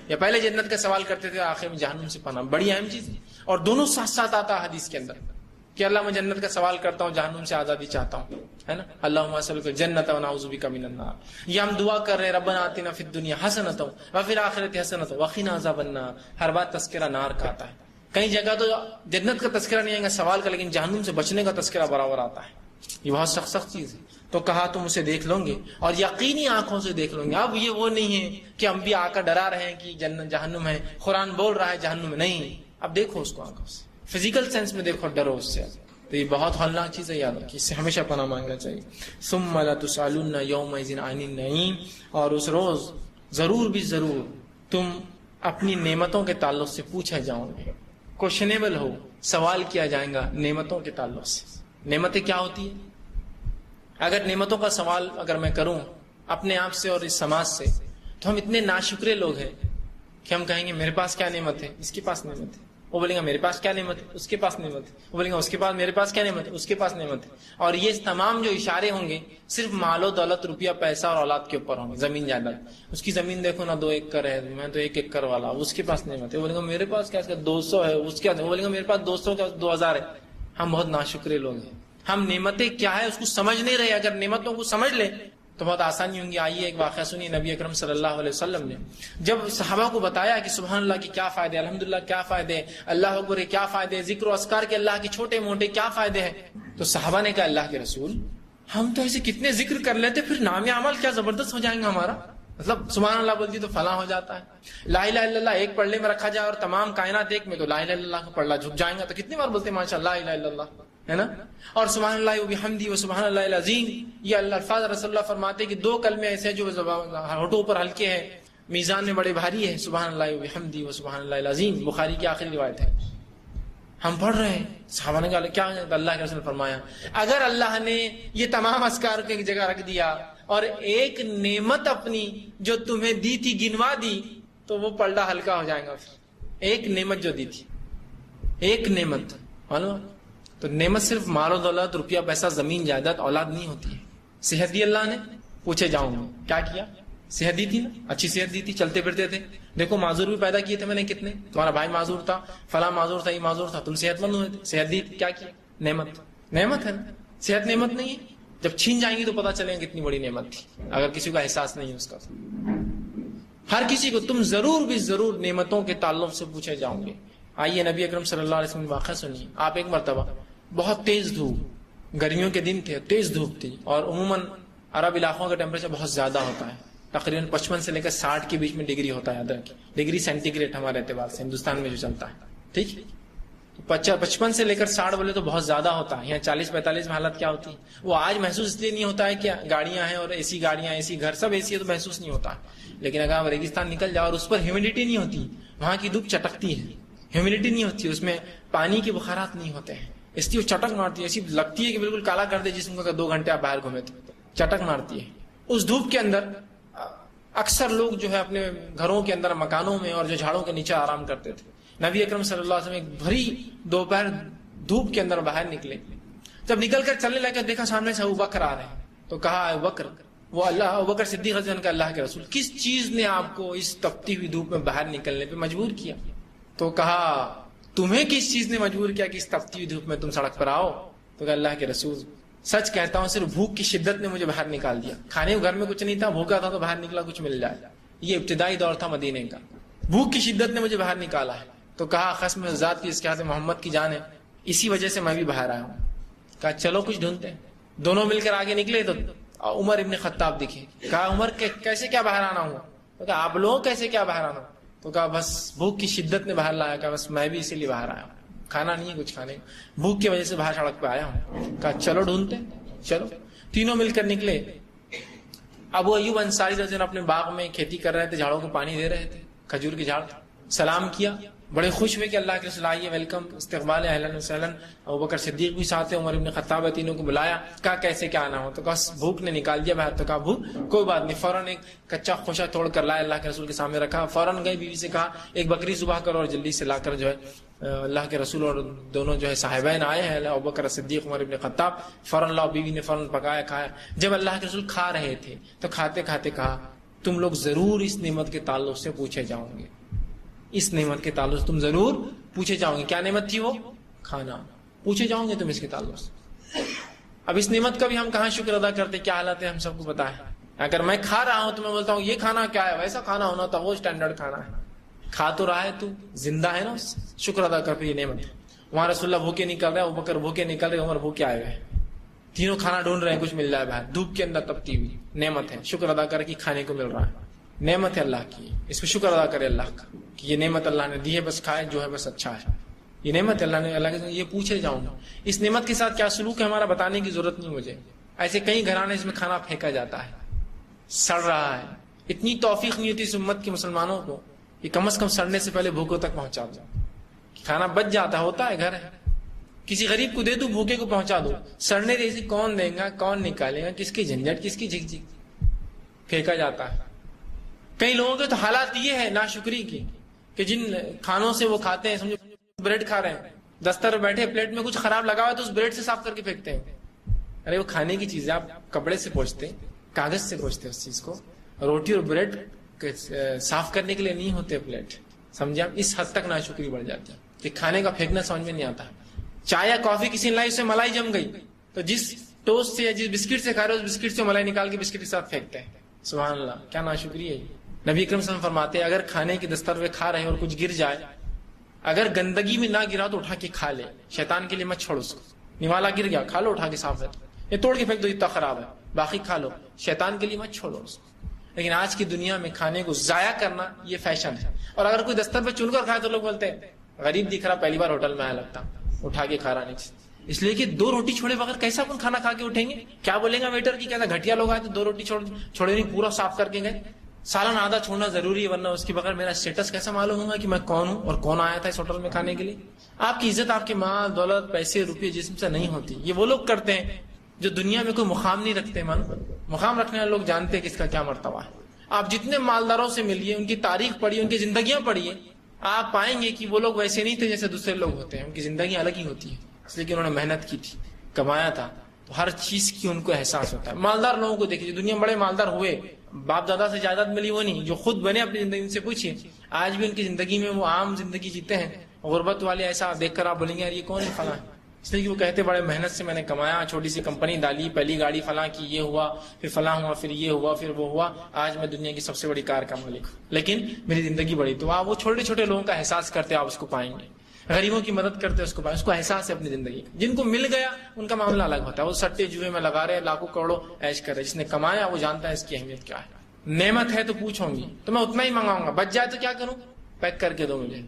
یا پہلے جنت کا سوال کرتے تھے آخر میں جہنم سے پناہ، بڑی اہم چیز ہے۔ اور دونوں ساتھ ساتھ آتا حدیث کے اندر کہ اللہ میں جنت کا سوال کرتا ہوں، جہنم سے آزادی چاہتا ہوں، ہے نا، اللہم اسألک الجنۃ ونعوذ بک من النار۔ یہ ہم دعا کر رہے ہیں ربنا آتنا فی الدنیا حسنۃ وفی الآخرۃ حسنۃ وقنا عذاب النار، ہر بات تذکرہ نار کا آتا ہے، کئی جگہ تو جنت کا تذکرہ نہیں آئے گا سوال کا، لیکن جہنم سے بچنے کا تذکرہ برابر آتا ہے، یہ بہت سخت چیز ہے۔ تو کہا تم اسے دیکھ لو گے اور یقینی آنکھوں سے دیکھ لو گے۔ اب یہ وہ نہیں ہے کہ انبیاء آ کر ڈرا رہے ہیں کہ جہنم ہے، قرآن بول رہا ہے جہنم ہے، نہیں، اب دیکھو اس کو آنکھوں سے، فزیکل سینس میں دیکھو، ڈرو اس سے۔ تو یہ بہت ہولناک چیز ہے، یاد رکھیے، اس سے ہمیشہ پناہ مانگنا چاہیے۔ ثم لتسألن یومئذ عن النعیم، اور اس روز ضرور بھی ضرور تم اپنی نعمتوں کے تعلق سے پوچھے جاؤ گے، کوشچنیبل ہو، سوال کیا جائے گا نعمتوں کے تعلق سے۔ نعمتیں کیا ہوتی ہیں؟ اگر نعمتوں کا سوال اگر میں کروں اپنے آپ سے اور اس سماج سے، تو ہم اتنے ناشکرے لوگ ہیں کہ ہم کہیں گے میرے پاس کیا نعمت ہے، اس کے پاس نعمت ہے، وہ بولیں گا میرے پاس کیا نعمت ہے، اس کے پاس نعمت ہے، وہ بولیں گا اس کے پاس، میرے پاس کیا نعمت ہے، اس کے پاس نعمت ہے۔ اور یہ تمام جو اشارے ہوں گے صرف مال و دولت، روپیہ پیسہ اور اولاد کے اوپر ہوں گے، زمین جائیداد، اس کی زمین دیکھو نا 2 ایکڑ ہے، میں تو 1 ایکڑ والا، اس کے پاس نعمت ہے، وہ بولیں گا میرے پاس کیا 200 ہے، اس کے وہ بولیں گا میرے پاس 200 کا 2000 ہے۔ ہم بہت ناشکرے لوگ ہیں، ہم نعمتیں کیا ہے اس کو سمجھ نہیں رہے. اگر نعمتوں کو سمجھ لیں تو بہت آسانی ہوں گی. آئیے ایک واقعہ سنیے. نبی اکرم صلی اللہ علیہ وسلم نے جب صحابہ کو بتایا کہ سبحان اللہ کے کیا فائدے, الحمدللہ کیا فائدے, اللہ اکبر کیا فائدے, ذکر و اذکار کے اللہ کے چھوٹے موٹے کیا فائدے ہیں, تو صحابہ نے کہا اللہ کے رسول ہم تو ایسے کتنے ذکر کر لیتے, پھر نام عمل کیا زبردست ہو جائیں گا ہمارا. مطلب سبحان اللہ بولتی تو فلاں ہو جاتا ہے, لا الہ الا اللہ ایک پڑھنے میں رکھا جائے اور تمام کائنات ایک میں, تو لا الہ الا اللہ کو پڑھنا جھک جائیں گا. تو کتنی بار بولتے ہیں ماشاء اللہ لا الہ الا اللہ, ہے نا. اور سبحان اللہ وبحمدہ و سبحان اللہ العظیم, یہ اللہ الفاظ رسول اللہ فرماتے کہ دو کلمے ایسے جو ہونٹوں پر ہلکے ہیں میزان میں بڑے بھاری ہے. سبحان اللہ وبحمدہ و سبحان اللہ العظیم, بخاری کی آخری روایت ہے. ہم پڑھ رہے ہیں, صحابہ نے کہا کیا, اللہ کے رسول نے فرمایا اگر اللہ نے یہ تمام اذکار کو ایک جگہ رکھ دیا اور ایک نعمت اپنی جو تمہیں دی تھی گنوا دی, تو وہ پلڑا ہلکا ہو جائے گا. ایک نعمت جو دی تھی, ایک نعمت معلوم. تو نعمت صرف مال و دولت, روپیہ پیسہ, زمین جائیداد, اولاد نہیں ہوتی ہے. صحت دی اللہ نے, پوچھے جاؤں گے کیا کیا, صحت دی تھی نا, اچھی صحت دی تھی, چلتے پھرتے تھے. دیکھو معذور بھی پیدا کیے تھے میں نے کتنے, تمہارا بھائی معذور تھا, فلاں معذور تھا, یہ معذور تھا, تم صحت مند ہوئے تھے, صحت دی تھی, کیا کیا, نعمت. نعمت ہے نا, صحت نعمت نہیں ہے. جب چھین جائیں گی تو پتا چلے گا کتنی بڑی نعمت تھی, اگر کسی کو احساس نہیں ہے اس کا. ہر کسی کو تم ضرور بھی ضرور نعمتوں کے تعلق سے پوچھے جاؤں گے. آئیے نبی اکرم صلی اللہ علیہ وسلم واقعہ سنیے. آپ ایک مرتبہ بہت تیز دھوپ, گرمیوں کے دن تھے, تیز دھوپ تھی, اور عموماً عرب علاقوں کا ٹیمپریچر بہت زیادہ ہوتا ہے, تقریباً 55 سے لے کر 60 کے بیچ میں ڈگری ہوتا ہے. یاد رکھیں ڈگری سینٹی گریڈ ہمارے اعتبار سے ہندوستان میں جو چلتا ہے, ٹھیک. 55 سے لے کر 60 بولے تو بہت زیادہ ہوتا ہے. یہاں 40-45 میں حالت کیا ہوتی ہے, وہ آج محسوس اس لیے نہیں ہوتا ہے کہ گاڑیاں ہیں اور ایسی گاڑیاں, ایسی گھر, سب ایسی ہے تو محسوس نہیں ہوتا ہے. لیکن اگر آپ ریگستان نکل جاؤ اور اس پر ہیومیڈیٹی نہیں ہوتی, وہاں کی دھوپ چٹکتی ہے, ہیومیڈیٹی نہیں ہوتی, اس میں پانی کے بخارات نہیں ہوتے ہیں, اس لیے وہ چٹک مارتی ہے, ایسی لگتی ہے کہ بالکل کالا کر دے جسم کو. 2 گھنٹے آپ باہر گھومے تو چٹک مارتی ہے. اس دھوپ کے اندر اکثر لوگ جو ہے اپنے گھروں کے اندر, مکانوں میں اور جو جھاڑوں کے نیچے آرام کرتے تھے. نبی اکرم صلی اللہ علیہ وسلم ایک بھری دوپہر دھوپ کے اندر باہر نکلے. جب نکل کر چلنے لگے دیکھا سامنے سے ابوبکر آ رہے ہیں, تو کہا ابوبکر, وہ ابوبکر صدیق رضی اللہ عنہ کا اللہ کے رسول, کس چیز نے آپ کو اس تپتی ہوئی دھوپ میں باہر نکلنے پہ مجبور کیا؟ تو کہا تمہیں کس چیز نے مجبور کیا کہ اس تپتی ہوئی دھوپ میں تم سڑک پر آؤ؟ تو کہا اللہ کے رسول سچ کہتا ہوں صرف بھوک کی شدت نے مجھے باہر نکال دیا. کھانے کو گھر میں کچھ نہیں تھا, بھوکا تھا تو باہر نکلا کچھ مل جائے. یہ ابتدائی دور تھا مدینے کا, بھوک کی شدت نے مجھے باہر نکالا ہے. تو کہا قسم ذات کی اس کے ہاتھ محمد کی جان ہے, اسی وجہ سے میں بھی باہر آیا ہوں. کہا چلو کچھ ڈھونڈتے ہیں. دونوں مل کر آگے نکلے تو عمر ابن خطاب دکھے. کہا عمر کیسے کیا باہر آنا ہوا؟ تو کہا آپ لوگ کیسے کیا باہر آنا؟ تو کہا بس بھوک کی شدت نے باہر لایا. کہا بس میں بھی اسی لیے باہر آیا ہوں, کھانا نہیں ہے کچھ کھانے, بھوک کی وجہ سے باہر سڑک پہ آیا ہوں. کہا چلو ڈھونڈتے. چلو تینوں مل کر نکلے. ابو ایوب انصاری رضی اللہ عنہ اپنے باغ میں کھیتی کر رہے تھے, جھاڑوں کو پانی دے رہے تھے, کھجور کے جھاڑ. سلام کیا, بڑے خوش ہوئے کہ اللہ کے رسول آئیے, ویلکم, استقبال, اہلا وسہلا. ابوبکر صدیق بھی ساتھ ہیں, عمر ابن خطاب ہے, تینوں کو بلایا. کہا کیسے کیا آنا ہو؟ تو کہا بھوک نے نکال دیا باہر. تو کہا بھوک کوئی بات نہیں, فوراً ایک کچا خوشا توڑ کر لائے, اللہ کے رسول کے سامنے رکھا. فوراً گئے, بیوی سے کہا ایک بکری ذبح کرو, اور جلدی سے لا کر جو ہے اللہ کے رسول اور دونوں جو ہے صاحبین آئے ہیں, ابوبکر صدیق, عمر ابن خطاب. فوراً لاؤ, بیوی نے فوراً پکایا, کھایا. جب اللہ کے رسول کھا رہے تھے تو کھاتے کھاتے کہا تم لوگ ضرور اس نعمت کے تعلق سے پوچھے جاؤں گے, اس نعمت کے تعلق سے تم ضرور پوچھے جاؤں گے. کیا نعمت تھی وہ؟ کھانا. پوچھے جاؤں گے تم اس کے تعلق سے. اب اس نعمت کا بھی ہم کہاں شکر ادا کرتے, کیا حالت ہے ہم سب کو پتا ہے. اگر میں کھا رہا ہوں تو میں بولتا ہوں یہ کھانا کیا ہے, ویسا کھانا ہونا تھا, وہ اسٹینڈرڈ کھانا ہے. کھا تو رہا ہے تو زندہ ہے نا, شکر ادا کر. یہ نعمت ہے. وہاں رسول اللہ بھوکے نکل رہے, ابوبکر بھوکے نکل رہے, عمر بھوکے آئے ہوئے, تینوں کھانا ڈھونڈ رہے ہیں, کچھ مل جائے باہر دھوپ کے اندر تپتی ہوئی. نعمت ہے, شکر ادا کر کہ کھانے کو مل رہا ہے. نعمت ہے اللہ کی, اس پہ شکر ادا کرے اللہ کا کہ یہ نعمت اللہ نے دی ہے, بس کھائے جو ہے بس اچھا ہے. یہ نعمت اللہ نے, اللہ کے یہ پوچھے جاؤں گا. اس نعمت کے ساتھ کیا سلوک ہے ہمارا بتانے کی ضرورت نہیں مجھے. ایسے کئی گھرانے اس میں کھانا پھینکا جاتا ہے, سڑ رہا ہے. اتنی توفیق نہیں ہوتی اس امت کے مسلمانوں کو کہ کم از کم سڑنے سے پہلے بھوکوں تک پہنچا دو. کھانا بچ جاتا ہوتا ہے, گھر ہے, کسی غریب کو دے دو, بھوکے کو پہنچا دو. سڑنے جیسی کون دے گا, کون نکالے گا, کس کی جھنجھٹ, کس کی جھک جھک, پھینکا جاتا ہے. کئی لوگوں کے تو حالات یہ ہے ناشکری کی کہ جن کھانوں سے وہ کھاتے ہیں, سمجھو بریڈ کھا رہے ہیں, دستر پر بیٹھے, پلیٹ میں کچھ خراب لگا ہوا ہے تو اس بریڈ سے صاف کر کے پھینکتے ہیں. ارے وہ کھانے کی چیز ہے, آپ کپڑے سے پوچھتے, کاغذ سے پوچھتے اس چیز کو. روٹی اور بریڈ صاف کرنے کے لیے نہیں ہوتے پلیٹ, سمجھے آپ. اس حد تک ناشکری بڑھ جاتی ہے کہ کھانے کا پھینکنا سمجھ میں نہیں آتا. چائے یا کافی کسی نے لائی, اس میں ملائی جم گئی تو جس ٹوسٹ سے یا جس بسکٹ سے کھا رہے اس بسکٹ سے ملائی نکال کے بسکٹ کے ساتھ پھینکتے ہیں. سبحان اللہ، کیا ناشکری ہے. نبی اکرم صلی اللہ علیہ وسلم فرماتے ہیں اگر کھانے کی دستر پہ کھا رہے اور کچھ گر جائے، اگر گندگی میں نہ گرا تو اٹھا کے کھا لے. شیطان کے لیے مت چھوڑ اس کو. نوالا گر گیا، کھا لو اٹھا کے، صاف ہے، یہ توڑ کے پھینک دو، اتنا خراب ہے، باقی کھا لو. شیطان کے لیے مت چھوڑو اس کو. لیکن آج کی دنیا میں کھانے کو ضائع کرنا یہ فیشن ہے. اور اگر کوئی دستر پہ چن کر کھائے تو لوگ بولتے ہیں غریب دکھ رہا، پہلی بار ہوٹل میں آیا لگتا، اٹھا کے کھا رہا نیچے. اس لیے کہ 2 روٹی چھوڑے بغیر کیسا اپن کھانا کھا کے اٹھیں گے؟ کیا بولیں گا ویٹر کی، کہتا گھٹیا لوگ آئے تو 2 روٹی چھوڑے نہیں، پورا صاف کر کے گئے. سالن آدھا چھوڑنا ضروری ہے، ورنہ اس کے بغیر میرا اسٹیٹس کیسا معلوم ہوگا کہ میں کون ہوں اور کون آیا تھا اس ہوٹل میں کھانے کے لیے. آپ کی عزت آپ کے مال دولت پیسے روپے جسم سے نہیں ہوتی. یہ وہ لوگ کرتے ہیں جو دنیا میں کوئی مقام نہیں رکھتے. مقام رکھنے والے لوگ جانتے ہیں کہ اس کا کیا مرتبہ ہے. آپ جتنے مالداروں سے ملیے، ان کی تاریخ پڑھیے، ان کی زندگیاں پڑھیے، آپ پائیں گے کہ وہ لوگ ویسے نہیں تھے جیسے دوسرے لوگ ہوتے ہیں. ان کی زندگی الگ ہی ہوتی ہے، اس لیے کہ انہوں نے محنت کی تھی، کمایا تھا، تو ہر چیز کی ان کو احساس ہوتا ہے. مالدار لوگوں کو دیکھیے، دنیا میں بڑے مالدار ہوئے، باپ دادا سے جائیداد ملی وہ نہیں، جو خود بنے اپنی زندگی ان سے پوچھیے، آج بھی ان کی زندگی میں وہ عام زندگی جیتے ہیں. غربت والے ایسا دیکھ کر آپ بولیں گے یار یہ کون ہے فلاں. اس لیے کہ وہ کہتے بڑے محنت سے میں نے کمایا، چھوٹی سی کمپنی ڈالی، پہلی گاڑی فلاں کی، یہ ہوا، پھر فلاں ہوا، پھر یہ ہوا، پھر وہ ہوا، آج میں دنیا کی سب سے بڑی کار کا مالک ہوں، لیکن میری زندگی بڑی. تو آپ وہ چھوٹے چھوٹے لوگوں کا احساس کرتے آپ اس کو پائیں گے. غریبوں کی مدد کرتے اس کو پائیں، اس کو احساس ہے اپنی زندگی. جن کو مل گیا ان کا معاملہ الگ ہوتا ہے، وہ سٹے جوئے میں لگا رہے، لاکھوں کروڑوں عیش کر رہے. جس نے کمایا وہ جانتا ہے اس کی اہمیت کیا ہے. نعمت ہے تو پوچھوں گی تو میں اتنا ہی منگاؤں گا، بچ جائے تو کیا کروں؟ پیک کر کے دو مجھے.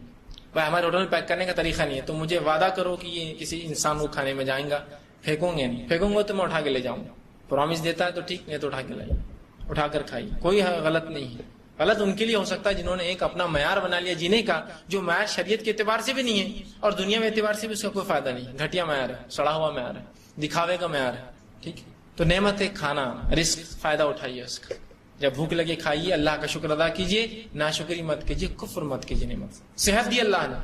بھائی ہمارے ہوٹل میں پیک کرنے کا طریقہ نہیں ہے، تو مجھے وعدہ کرو کہ یہ کسی انسان کو کھانے میں جائیں گا، پھینکوں گے نہیں. پھینکوں گا تو میں اٹھا کے لے جاؤں گا. پرومس دیتا ہے تو ٹھیک، نہیں تو اٹھا کے لائیں، اٹھا کر کھائی. کوئی غلط نہیں ہے. غلط ان کے لیے ہو سکتا ہے جنہوں نے ایک اپنا معیار بنا لیا جینے کا، جو معیار شریعت کے اعتبار سے بھی نہیں ہے اور دنیا میں اعتبار سے بھی اس کا کوئی فائدہ نہیں. گھٹیا معیار ہے، سڑا ہوا معیار ہے، دکھاوے کا معیار ہے. ٹھیک ہے، تو نعمت ہے کھانا، رزق، فائدہ اٹھائیے اس کا. جب بھوک لگے کھائیے، اللہ کا شکر ادا کیجیے، ناشکری مت کیجیے، کفر مت کیجیے. نعمت صحت دی اللہ نے،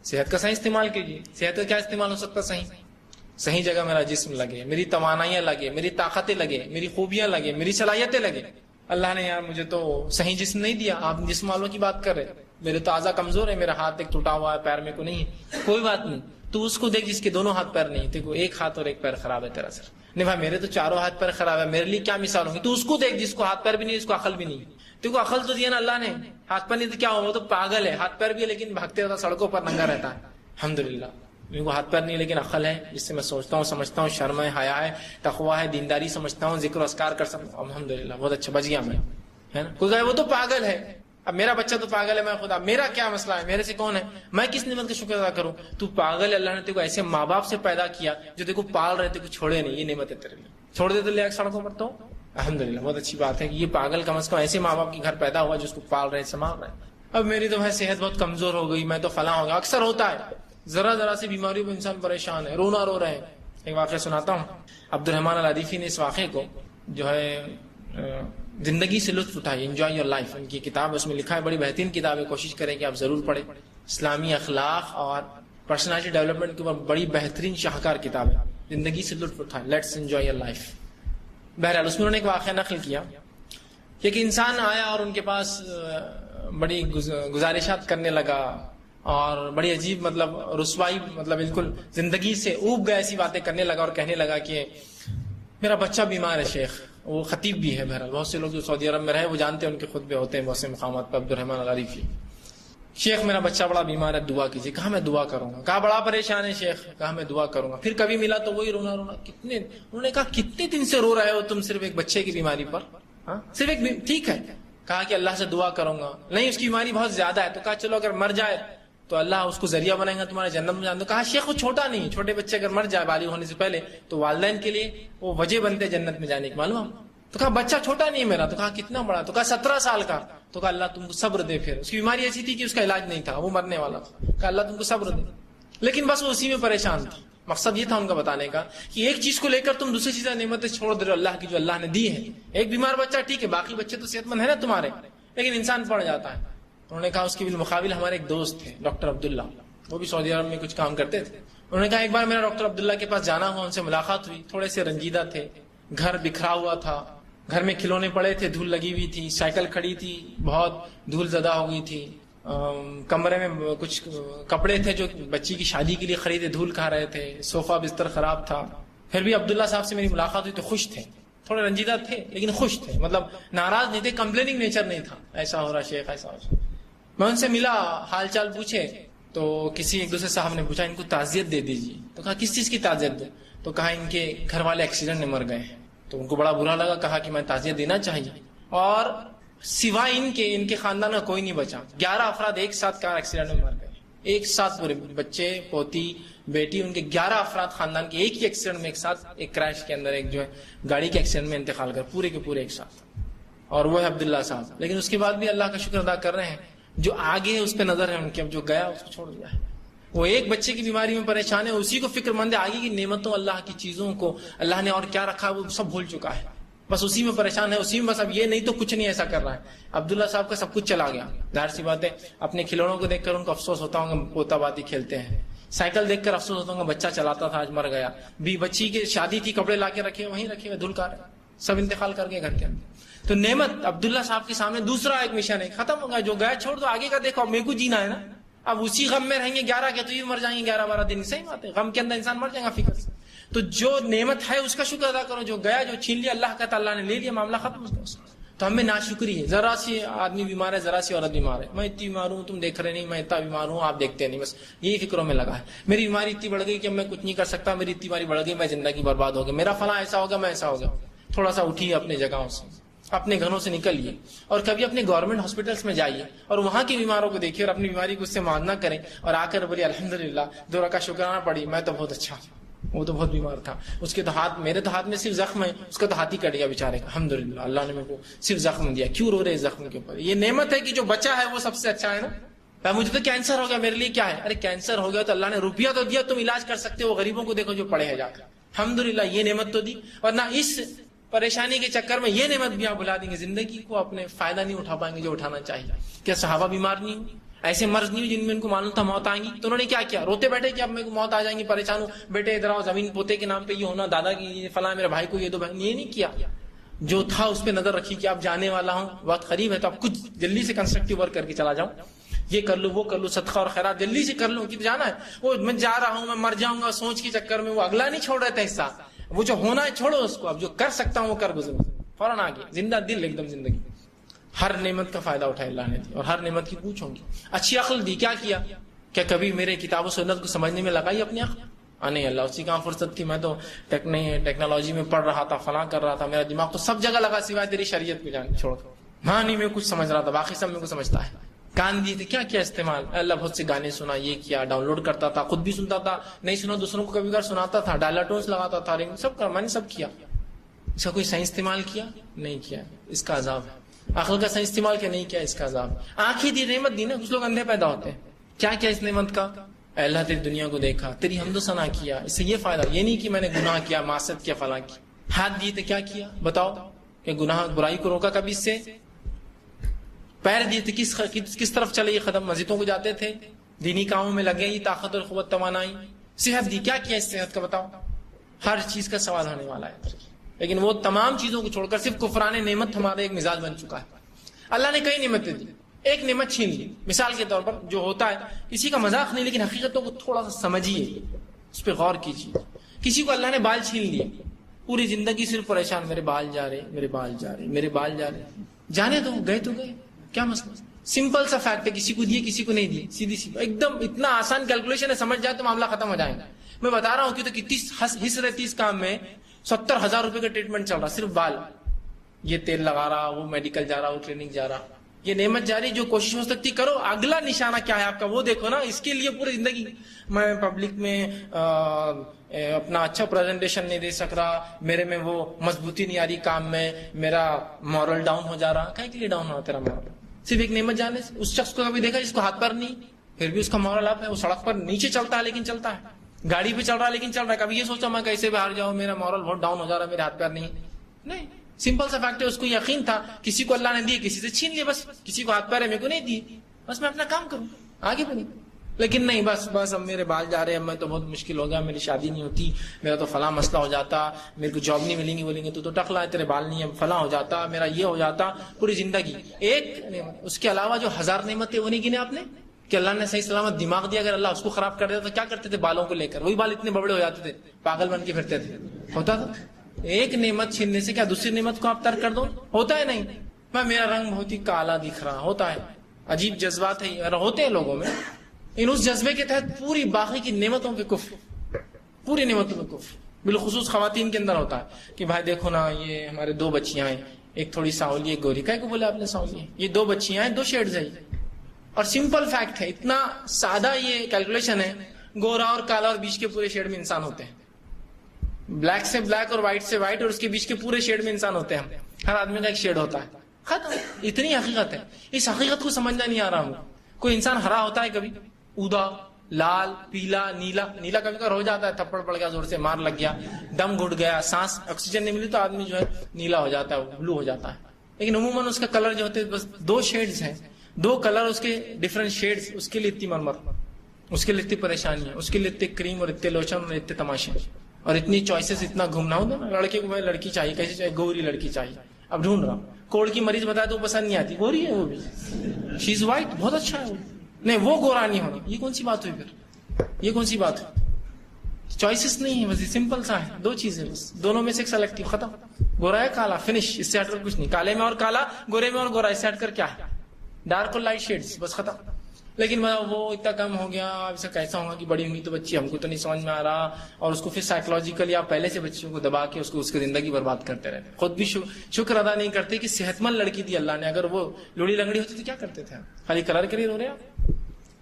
صحت کا صحیح استعمال کیجیے. صحت کا کیا استعمال ہو سکتا؟ صحیح جگہ میرا جسم لگے، میری توانائیاں لگے، میری طاقتیں لگے، میری خوبیاں لگے، میری صلاحیتیں لگے. اللہ نے یار مجھے تو صحیح جسم نہیں دیا. آپ جسم والوں کی بات کر رہے، میرے تو اعضاء کمزور ہے، میرا ہاتھ ایک ٹوٹا ہوا ہے، پیر میں کو نہیں ہے. کوئی بات نہیں، تو اس کو دیکھ جس کے دونوں ہاتھ پیر نہیں، دیکھو ایک ہاتھ اور ایک پیر خراب ہے تیرا سر. نہیں بھائی میرے تو چاروں ہاتھ پیر خراب ہے، میرے لیے کیا مثال ہوگی؟ تو اس کو دیکھ جس کو ہاتھ پیر بھی نہیں، اس کو عقل بھی نہیں. دیکھو عقل تو دیا نا اللہ نے، ہاتھ پیر نہیں تو کیا ہوا؟ وہ تو پاگل ہے. ہاتھ پیر بھی ہے لیکن بھاگتے رہتا سڑکوں پر، ننگا رہتا ہے. الحمدللہ میرے کو ہاتھ پیر نہیں لیکن عقل ہے، جس سے میں سوچتا ہوں، سمجھتا ہوں، شرم ہے، حیا ہے، تقویٰ ہے، دینداری سمجھتا ہوں، ذکر و اذکار کر سکتا ہوں. الحمدللہ بہت اچھا، بچ گیا میں، ہے نا. کوئی کہے وہ تو پاگل ہے. اب میرا بچہ تو پاگل ہے، میں خدا، میرا کیا مسئلہ ہے؟ میرے سے کون ہے؟ میں کس نعمت کا شکر ادا کروں؟ تو پاگل ہے. اللہ نے تیرے کو ایسے ماں باپ سے پیدا کیا جو تیرے کو پال رہے تھے، کو چھوڑے نہیں. یہ نعمت ہے تیرے لیے. چھوڑ دے تو لے سڑکوں پر، تو الحمدللہ بہت اچھی بات ہے کہ یہ پاگل کم از کم ایسے ماں باپ کے گھر پیدا ہوا جو اس کو پال رہے، سنبھال رہے. اب میری تو صحت بہت کمزور ہو گئی، میں تو فلاں ہو گیا. اکثر ہوتا ہے، ذرا سی بیماری میں انسان پریشان ہے، رونا رو رہے ہیں. ایک واقعہ سناتا ہوں. عبد الرحمن العریفی نے اس واقعے کو جو ہے زندگی سے لطف اٹھائیے، انجوائے یور لائف، ان کی کتاب اس میں لکھا ہے. بڑی بہترین کتاب ہے، کوشش کریں کہ آپ ضرور پڑھیں. اسلامی اخلاق اور پرسنالٹی ڈیولپمنٹ کے اوپر بڑی بہترین شاہکار کتاب ہے. زندگی سے لطف اٹھائیں، لیٹس انجوائے یور لائف. بہرحال اس میں انہوں نے ایک واقعہ نقل کیا کہ ایک انسان آیا اور ان کے پاس بڑی گزارشات کرنے لگا اور بڑی عجیب، مطلب رسوائی، مطلب بالکل زندگی سے اوب گیا، ایسی باتیں کرنے لگا اور کہنے لگا کہ میرا بچہ بیمار ہے شیخ. وہ خطیب بھی ہے. بہرحال بہت سے لوگ جو سعودی عرب میں رہے وہ جانتے ہیں، ان کے خطبے ہوتے ہیں بہت سے مقامات پر. عبد الرحمن العریفی، شیخ میرا بچہ بڑا بیمار ہے، دعا کیجیے. کہا میں دعا کروں گا. کہا بڑا پریشان ہے شیخ. کہا میں دعا کروں گا. پھر کبھی ملا تو وہی رونا. انہوں نے کہا کتنے دن سے رو رہے ہو تم صرف ایک بچے کی بیماری پر؟ صرف ایک، ٹھیک ہے. کہا کہ اللہ سے دعا کروں گا. نہیں اس کی بیماری بہت زیادہ ہے. تو کہا چلو اگر مر جائے تو اللہ اس کو ذریعہ بنائے گا تمہارے جنت میں جانے. تو کہا شیخ وہ چھوٹا نہیں، چھوٹے بچے اگر مر جائے بالغ ہونے سے پہلے تو والدین کے لیے وہ وجہ بنتے جنت میں جانے کی، معلوم. تو کہا بچہ چھوٹا نہیں ہے میرا. تو کہا کتنا بڑا؟ تو کہا 17 سال کا. تو کہا اللہ تم کو صبر دے. پھر اس کی بیماری ایسی تھی کہ اس کا علاج نہیں تھا، وہ مرنے والا تھا. کہا اللہ تم کو صبر دے. لیکن بس وہ اسی میں پریشان تھا. مقصد یہ تھا ان کا بتانے کا کہ ایک چیز کو لے کر تم دوسری چیزیں نعمتیں چھوڑ دے رہے اللہ کی جو اللہ نے دی ہے. ایک بیمار بچہ ٹھیک ہے، باقی بچے تو صحت مند ہے نا تمہارے، لیکن انسان پڑ جاتا ہے. انہوں نے کہا اس کے بالمقابل ہمارے ایک دوست تھے ڈاکٹر عبداللہ، وہ بھی سعودی عرب میں کچھ کام کرتے تھے. انہوں نے کہا ایک بار میرا ڈاکٹر عبداللہ کے پاس جانا ہوا، ان سے ملاقات ہوئی. تھوڑے سے رنجیدہ تھے، گھر بکھرا ہوا تھا، گھر میں کھلونے پڑے تھے، دھول لگی ہوئی تھی، سائیکل کھڑی تھی بہت دھول زدہ ہو گئی تھی، کمرے میں کچھ کپڑے تھے جو بچی کی شادی کے لیے خریدے دھول کھا رہے تھے، صوفہ بستر خراب تھا. پھر بھی عبداللہ صاحب سے میری ملاقات ہوئی تو خوش تھے, تھوڑے رنجیدہ تھے لیکن خوش تھے, مطلب ناراض نہیں تھے, کمپلیننگ نیچر نہیں تھا, ایسا ہو رہا شیخ ایسا ہو رہا. میں ان سے ملا, حال چال پوچھے تو کسی ایک دوسرے صاحب نے پوچھا ان کو تعزیت دے دیجیے, تو کہا کس چیز کی تعزیت دوں, تو کہا ان کے گھر والے ایکسیڈنٹ میں مر گئے ہیں. تو ان کو بڑا برا لگا, کہا کہ میں تعزیت دینا چاہیے, اور سوائے ان کے خاندان میں کوئی نہیں بچا. 11 افراد ایک ساتھ کار ایکسیڈنٹ میں مر گئے, ایک ساتھ پورے بچے, پوتی, بیٹی, ان کے 11 افراد خاندان کے ایک ہی ایکسیڈنٹ میں ایک ساتھ, ایک کریش کے اندر, ایک جو ہے گاڑی کے ایکسیڈنٹ میں انتقال کر, پورے کے پورے ایک ساتھ. اور وہ ہے عبداللہ صاحب. لیکن اس کے بعد بھی اللہ کا شکر ادا کر رہے ہیں, جو آگے ہے اس پہ نظر ہے ان کی, اب جو گیا اس کو چھوڑ دیا ہے. وہ ایک بچے کی بیماری میں پریشان ہے, اسی کو فکر مند ہے, آگے کی نعمتوں, اللہ کی چیزوں کو اللہ نے اور کیا رکھا وہ سب بھول چکا ہے, بس اسی میں پریشان ہے, اسی میں بس اب یہ نہیں تو کچھ نہیں ایسا کر رہا ہے. عبداللہ صاحب کا سب کچھ چلا گیا, ظاہر سی بات ہے. اپنے کھلونوں کو دیکھ کر ان کو افسوس ہوتا ہوگا, پوتا باتی کھیلتے ہیں. سائیکل دیکھ کر افسوس ہوتا ہوگا, بچہ چلاتا تھا آج مر گیا. بچی کی شادی تھی, کپڑے لا کے رکھے وہیں رکھے ہوئے, دھل کر سب انتقال کر کے گھر کے اندر. تو نعمت عبداللہ صاحب کے سامنے دوسرا ایک مشن ہے, ختم ہو گیا. جو گیا چھوڑ دو, آگے کا دیکھو, اب میرے کو جینا ہے نا. اب اسی غم میں رہیں گے 11 کے, تو یہ مر جائیں گے 11-12 دن. صحیح بات ہے, غم کے اندر انسان مر جائے گا فکر سے. تو جو نعمت ہے اس کا شکر ادا کرو, جو گیا, جو چھین لیا اللہ کا, تو اللہ نے لے لیا, معاملہ ختم ہو گیا. تو ہمیں ناشکری ہے. ذرا سی آدمی بیمار ہے, ذرا سی عورت بیمار ہے, میں اتنی بیمار ہوں تم دیکھ رہے نہیں, میں اتنا بیمار ہوں آپ دیکھتے نہیں, بس یہی فکروں میں لگا ہے. میری بیماری اتنی بڑھ گئی کہ میں کچھ نہیں کر سکتا, میری اتنی بیماری بڑھ گئی میں زندگی برباد ہو گیا, میرا فلاں ایسا ہوگا, میں ایسا ہوگا. تھوڑا سا اٹھیے اپنے جگہوں سے, اپنے گھروں سے نکلیے, اور کبھی اپنے گورنمنٹ ہاسپٹلس میں جائیے اور وہاں کے بیماروں کو دیکھیے, اور اپنی بیماری کو اس سے معائنہ کریں, اور آ کر بولیے الحمدللہ, 2 رکعت شکرانہ پڑھی, میں تو بہت اچھا, وہ تو بہت بیمار تھا, اس کے تو ہاتھ, میرے تو ہاتھ میں صرف زخم ہے, اس کا تو ہاتھ ہی کٹ گیا بیچارے کا, الحمدللہ اللہ نے میرے کو صرف زخم دیا. کیوں رو رہے زخم کے اوپر؟ یہ نعمت ہے کہ جو بچا ہے وہ سب سے اچھا ہے نا. مجھے تو کینسر ہو گیا, میرے لیے کیا ہے؟ ارے کینسر ہو گیا تو اللہ نے روپیہ تو دیا, تم علاج کر سکتے ہو, غریبوں کو دیکھو جو پڑے ہیں جا کر, الحمدللہ یہ نعمت تو دی. اور نہ اس پریشانی کے چکر میں یہ نعمت بھی آپ بھلا دیں گے, زندگی کو اپنے فائدہ نہیں اٹھا پائیں گے جو اٹھانا چاہیے. کیا صحابہ بیمار نہیں ہوئی, ایسے مرض نہیں ہوئی جن میں ان کو معلوم تھا موت آئیں گی, تو انہوں نے کیا کیا؟ روتے بیٹھے کہ اب میرے کو موت آ جائیں گی, پریشان ہوں, بیٹے ادھر آؤ, زمین پوتے کے نام پہ یہ ہونا, دادا کی فلاں, میرے بھائی کو یہ دو, یہ نہیں کیا. جو تھا اس پہ نظر رکھی کہ اب جانے والا ہوں, وقت قریب ہے, تو اب کچھ جلدی سے کنسٹرکٹیو ورک کر کے چلا جاؤں, یہ کر لوں, وہ کر لوں, صدقہ اور خیرات جلدی سے کر لوں, کہ جانا ہے. وہ میں جا رہا ہوں, میں مر جاؤں گا سوچ کے چکر میں وہ اگلا نہیں چھوڑ رہے تھے حصہ, وہ جو ہونا ہے چھوڑو اس کو, اب جو کر سکتا ہوں وہ کر گزروں, فوراً آگے, زندہ دل ایک دم زندگی. ہر نعمت کا فائدہ اٹھائے اللہ نے دی, اور ہر نعمت کی پوچھوں گی. اچھی عقل دی, کیا کیا؟ کیا کبھی میرے کتاب و سنت کو سمجھنے میں لگائی اپنی عقل؟ نہیں, اللہ اسی کام فرصت تھی, میں تو ٹیکنالوجی میں پڑھ رہا تھا, فلاں کر رہا تھا, میرا دماغ تو سب جگہ لگا سوائے تیری شریعت پہ جان چھوڑ. ہاں نہیں, میں کچھ سمجھ رہا تھا, باقی سب میں کو سمجھتا ہے. کان دیے تھے, کیا کیا استعمال, اللہ بہت سے گانے سنا, یہ کیا, ڈاؤن لوڈ کرتا تھا, خود بھی سنتا تھا, نہیں سنا دوسروں کو کبھی کبھار سناتا تھا, ڈائلر ٹونز لگاتا تھا, سب کر, میں نے سب کیا. اس کا کوئی صحیح استعمال کیا نہیں کیا, اس کا عذاب ہے. عقل کا صحیح استعمال کیا نہیں کیا, اس کا عذاب. آنکھیں دی, نعمت دی نا, کچھ لوگ اندھے پیدا ہوتے ہیں. کیا کیا اس نعمت کا؟ اے اللہ تیری دنیا کو دیکھا, تیری حمد و ثنا کیا, اس سے یہ فائدہ, یہ نہیں کہ میں نے گناہ کیا, معصیت کیا, فلاں کی. ہاتھ دیے تھے, کیا کیا بتاؤ, کہ گناہ برائی کو روکا کبھی اس سے. پیر دیے تھے, کس طرف چلے یہ قدم, مسجدوں کو جاتے تھے, دینی کاموں میں لگے, یہ طاقت اور قوت توانائی. صحت دی, کیا کیا اس صحت کا بتاؤ. ہر چیز کا سوال ہونے والا ہے, لیکن وہ تمام چیزوں کو چھوڑ کر صرف کفران نعمت ہمارا ایک مزاج بن چکا ہے. اللہ نے کئی نعمتیں دی, ایک نعمت چھین لی. مثال کے طور پر جو ہوتا ہے, کسی کا مذاق نہیں, لیکن حقیقتوں کو تھوڑا سا سمجھیے, اس پہ غور کیجیے. کسی کو اللہ نے بال چھین لیے, پوری زندگی صرف پریشان, میرے بال جا رہے, میرے بال جا رہے, میرے بال جا رہے. جانے دو, گئے تو گئے, کیا مسئلہ. سمپل سا فیکٹ ہے, کسی کو دیے کسی کو نہیں دیے, سیدھی سی ایک دم. اتنا آسان کیلکولیشن ہے, سمجھ جائے تو معاملہ ختم ہو جائے گا. میں بتا رہا ہوں کہ تو کتنی حس رہتی اس کام میں. 70,000 روپے کا ٹریٹمنٹ چل رہا, صرف بال, یہ تیل لگا رہا, وہ میڈیکل جا رہا, وہ کلینک جا رہا. یہ نعمت جاری, جو کوشش ہو سکتی کرو, اگلا نشانہ کیا ہے آپ کا وہ دیکھو نا. اس کے لیے پوری زندگی میں پبلک میں اپنا اچھا پریزنٹیشن نہیں دے سک رہا, میرے میں وہ مضبوطی نہیں آ رہی کام میں, میرا مورل ڈاؤن ہو جا رہا. کہیں کے لیے ڈاؤن ہو رہا تیرا مورل؟ صرف ایک نعمت جانے سے. اس شخص کو کبھی دیکھا جس کو ہاتھ پر نہیں, پھر بھی اس کا مورل اپ ہے, وہ سڑک پر نیچے چلتا ہے لیکن چلتا ہے, گاڑی پہ چل رہا ہے لیکن چل رہا ہے. کبھی یہ سوچا میں کیسے باہر جاؤں, میرا مورل بہت ڈاؤن ہو جا رہا ہے, میرے ہاتھ پیر نہیں. سمپل سا فیکٹ ہے, اس کو یقین تھا کسی کو اللہ نے دیے, کسی سے چھین لیے, بس کسی کو ہاتھ پیر ہے, میرے کو نہیں دیے, بس میں اپنا کام کروں, آگے بڑھوں. لیکن نہیں, بس اب میرے بال جا رہے ہیں, میں تو بہت مشکل ہو گیا, میری شادی نہیں ہوتی, میرا تو فلاں مسئلہ ہو جاتا, میرے کو جاب نہیں ملیں گی, بولیں گے تو ٹکلا ہے, تیرے بال نہیں ہے, فلاں ہو جاتا, میرا یہ ہو جاتا. پوری زندگی ایک, اس کے علاوہ جو 1000 نعمتیں وہ نہیں گنے آپ نے, کہ اللہ نے صحیح سلامت دماغ دیا, اگر اللہ اس کو خراب کر دیتا تو کیا کرتے تھے بالوں کو لے کر؟ وہی بال اتنے بڑے ہو جاتے تھے, پاگل بن کے پھرتے تھے. ہوتا تھا ایک نعمت چھیننے سے کیا دوسری نعمت کو آپ ترک کر دو؟ ہوتا ہے نہیں. میں میرا رنگ بہت ہی کالا دکھ رہا, ہوتا ہے. عجیب جذبات ہے ہوتے ہیں لوگوں میں, ان اس جذبے کے تحت پوری باقی کی نعمتوں پہ کفر, پوری نعمتوں پہ کفر. بالخصوص خواتین کے اندر ہوتا ہے کہ بھائی دیکھو نا, یہ ہمارے 2 بچیاں ہیں, ایک تھوڑی سانولی ایک گوری. کہے کو بولے آپ نے سانولی؟ یہ 2 بچیاں ہیں, 2 شیڈز ہیں. اور سمپل فیکٹ ہے, اتنا سادہ یہ کیلکولیشن ہے, گورا اور کالا اور بیچ کے پورے شیڈ میں انسان ہوتے ہیں. بلیک سے بلیک اور وائٹ سے وائٹ اور اس کے بیچ کے پورے شیڈ میں انسان ہوتے ہیں. ہر آدمی کا ایک شیڈ ہوتا ہے, ختم. اتنی حقیقت ہے. اس حقیقت کو سمجھنا نہیں آ رہا ہوں. کوئی انسان ہرا ہوتا ہے کبھی, اودا, لال, پیلا, نیلا. نیلا کبھی کبھی ہو جاتا ہے, تھپڑ پڑ گیا, زور سے مار لگ گیا, دم گھٹ گیا, سانس آکسیجن نہیں ملی تو آدمی جو ہے نیلا ہو جاتا ہے, بلو ہو جاتا ہے. لیکن عموماً اس کا کلر جو ہوتے بس 2 شیڈز ہیں, 2 کلر اس کے ڈفرنٹ شیڈز. اس کے لیے اتنی مرمر, اس کے لیے اتنی پریشانی ہے, اس کے لیے اتنے کریم اور اتنے لوشن اور اتنے تماشے اور اتنی چوائسیز, اتنا گھومنا ہوتا ہے. لڑکے کو لڑکی چاہیے, کیسے چاہیے؟ گوری لڑکی چاہیے. اب ڈھونڈ رہا ہوں, کوڑ کی مریض بتایا تو پسند نہیں آتی, گوری ہے وہ بھی, شی از وائٹ, بہت اچھا ہے وہ, نہیں وہ گورا نہیں ہونا. یہ کون سی بات ہوئی پھر؟ یہ کون سی بات ہوئی؟ چوائسیز نہیں ہے, بس سمپل سا ہے, 2 چیزیں بس, دونوں میں سے ایک سلیکٹو, ختم. گورا ہے کالا, فنش. اس سے ہٹ کر کچھ نہیں. کالے میں اور کالا, گورے میں اور گورا, اس سے ہٹ کر کیا ہے؟ ڈارک اور لائٹ شیڈز, بس ختم. لیکن وہ اتنا کم ہو گیا, اب سے کیسا ہوگا کہ بڑی ہوئی تو بچی, ہم کو تو نہیں سمجھ میں آ رہا. اور اس کو پھر سائیکولوجیکلی آپ پہلے سے بچیوں کو دبا کے اس کو اس کی زندگی برباد کرتے رہتے. خود بھی شکر ادا نہیں کرتے کہ صحت مند لڑکی دی اللہ نے. اگر وہ لوڑی لنگڑی ہوتی تو کیا کرتے تھے؟ خالی کلر کے لیے رو رہے آپ.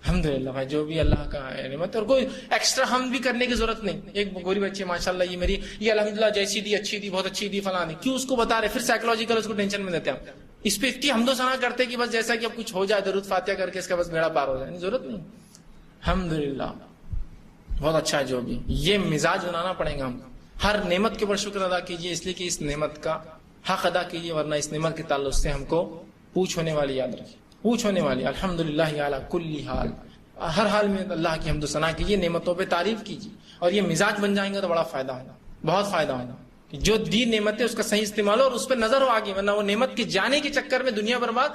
الحمدللہ بھائی, جو بھی اللہ کا نعمت, اور کوئی ایکسٹرا ہم بھی کرنے کی ضرورت نہیں. ایک گوری بچی ماشاءاللہ, یہ میری, یہ الحمدللہ جیسی دی, اچھی دی, بہت اچھی دی, فلاں دی. کیوں اس کو بتا رہے؟ پھر سائیکولوجیکل اس کو ٹینشن میں دیتے ہیں. اس پہ اتنی حمد و ثنا کرتے کہ بس جیسا کہ اب کچھ ہو جائے, درود فاتحہ کر کے اس کا بس بیڑا پار ہو جائے. ضرورت نہیں. الحمدللہ بہت اچھا ہے جو بھی. یہ مزاج بنانا پڑے گا ہم. ہر نعمت کے اوپر شکر ادا کیجیے, اس لیے کہ اس نعمت کا حق ادا کیجیے, ورنہ اس نعمت کے تعلق سے ہم کو پوچھ ہونے والی یاد رکھیے, پوچھ ہونے والی. الحمدللہ علی کل حال, ہر حال میں اللہ کی حمد و ثنا کیجیے, نعمتوں پہ تعریف کیجیے. اور یہ مزاج بن جائیں گے تو بڑا فائدہ ہوگا, بہت فائدہ ہوگا. جو دی نعمت ہے اس کا صحیح استعمال ہو اور اس پہ نظر ہو آگے, ورنہ وہ نعمت کے جانے کے چکر میں دنیا برباد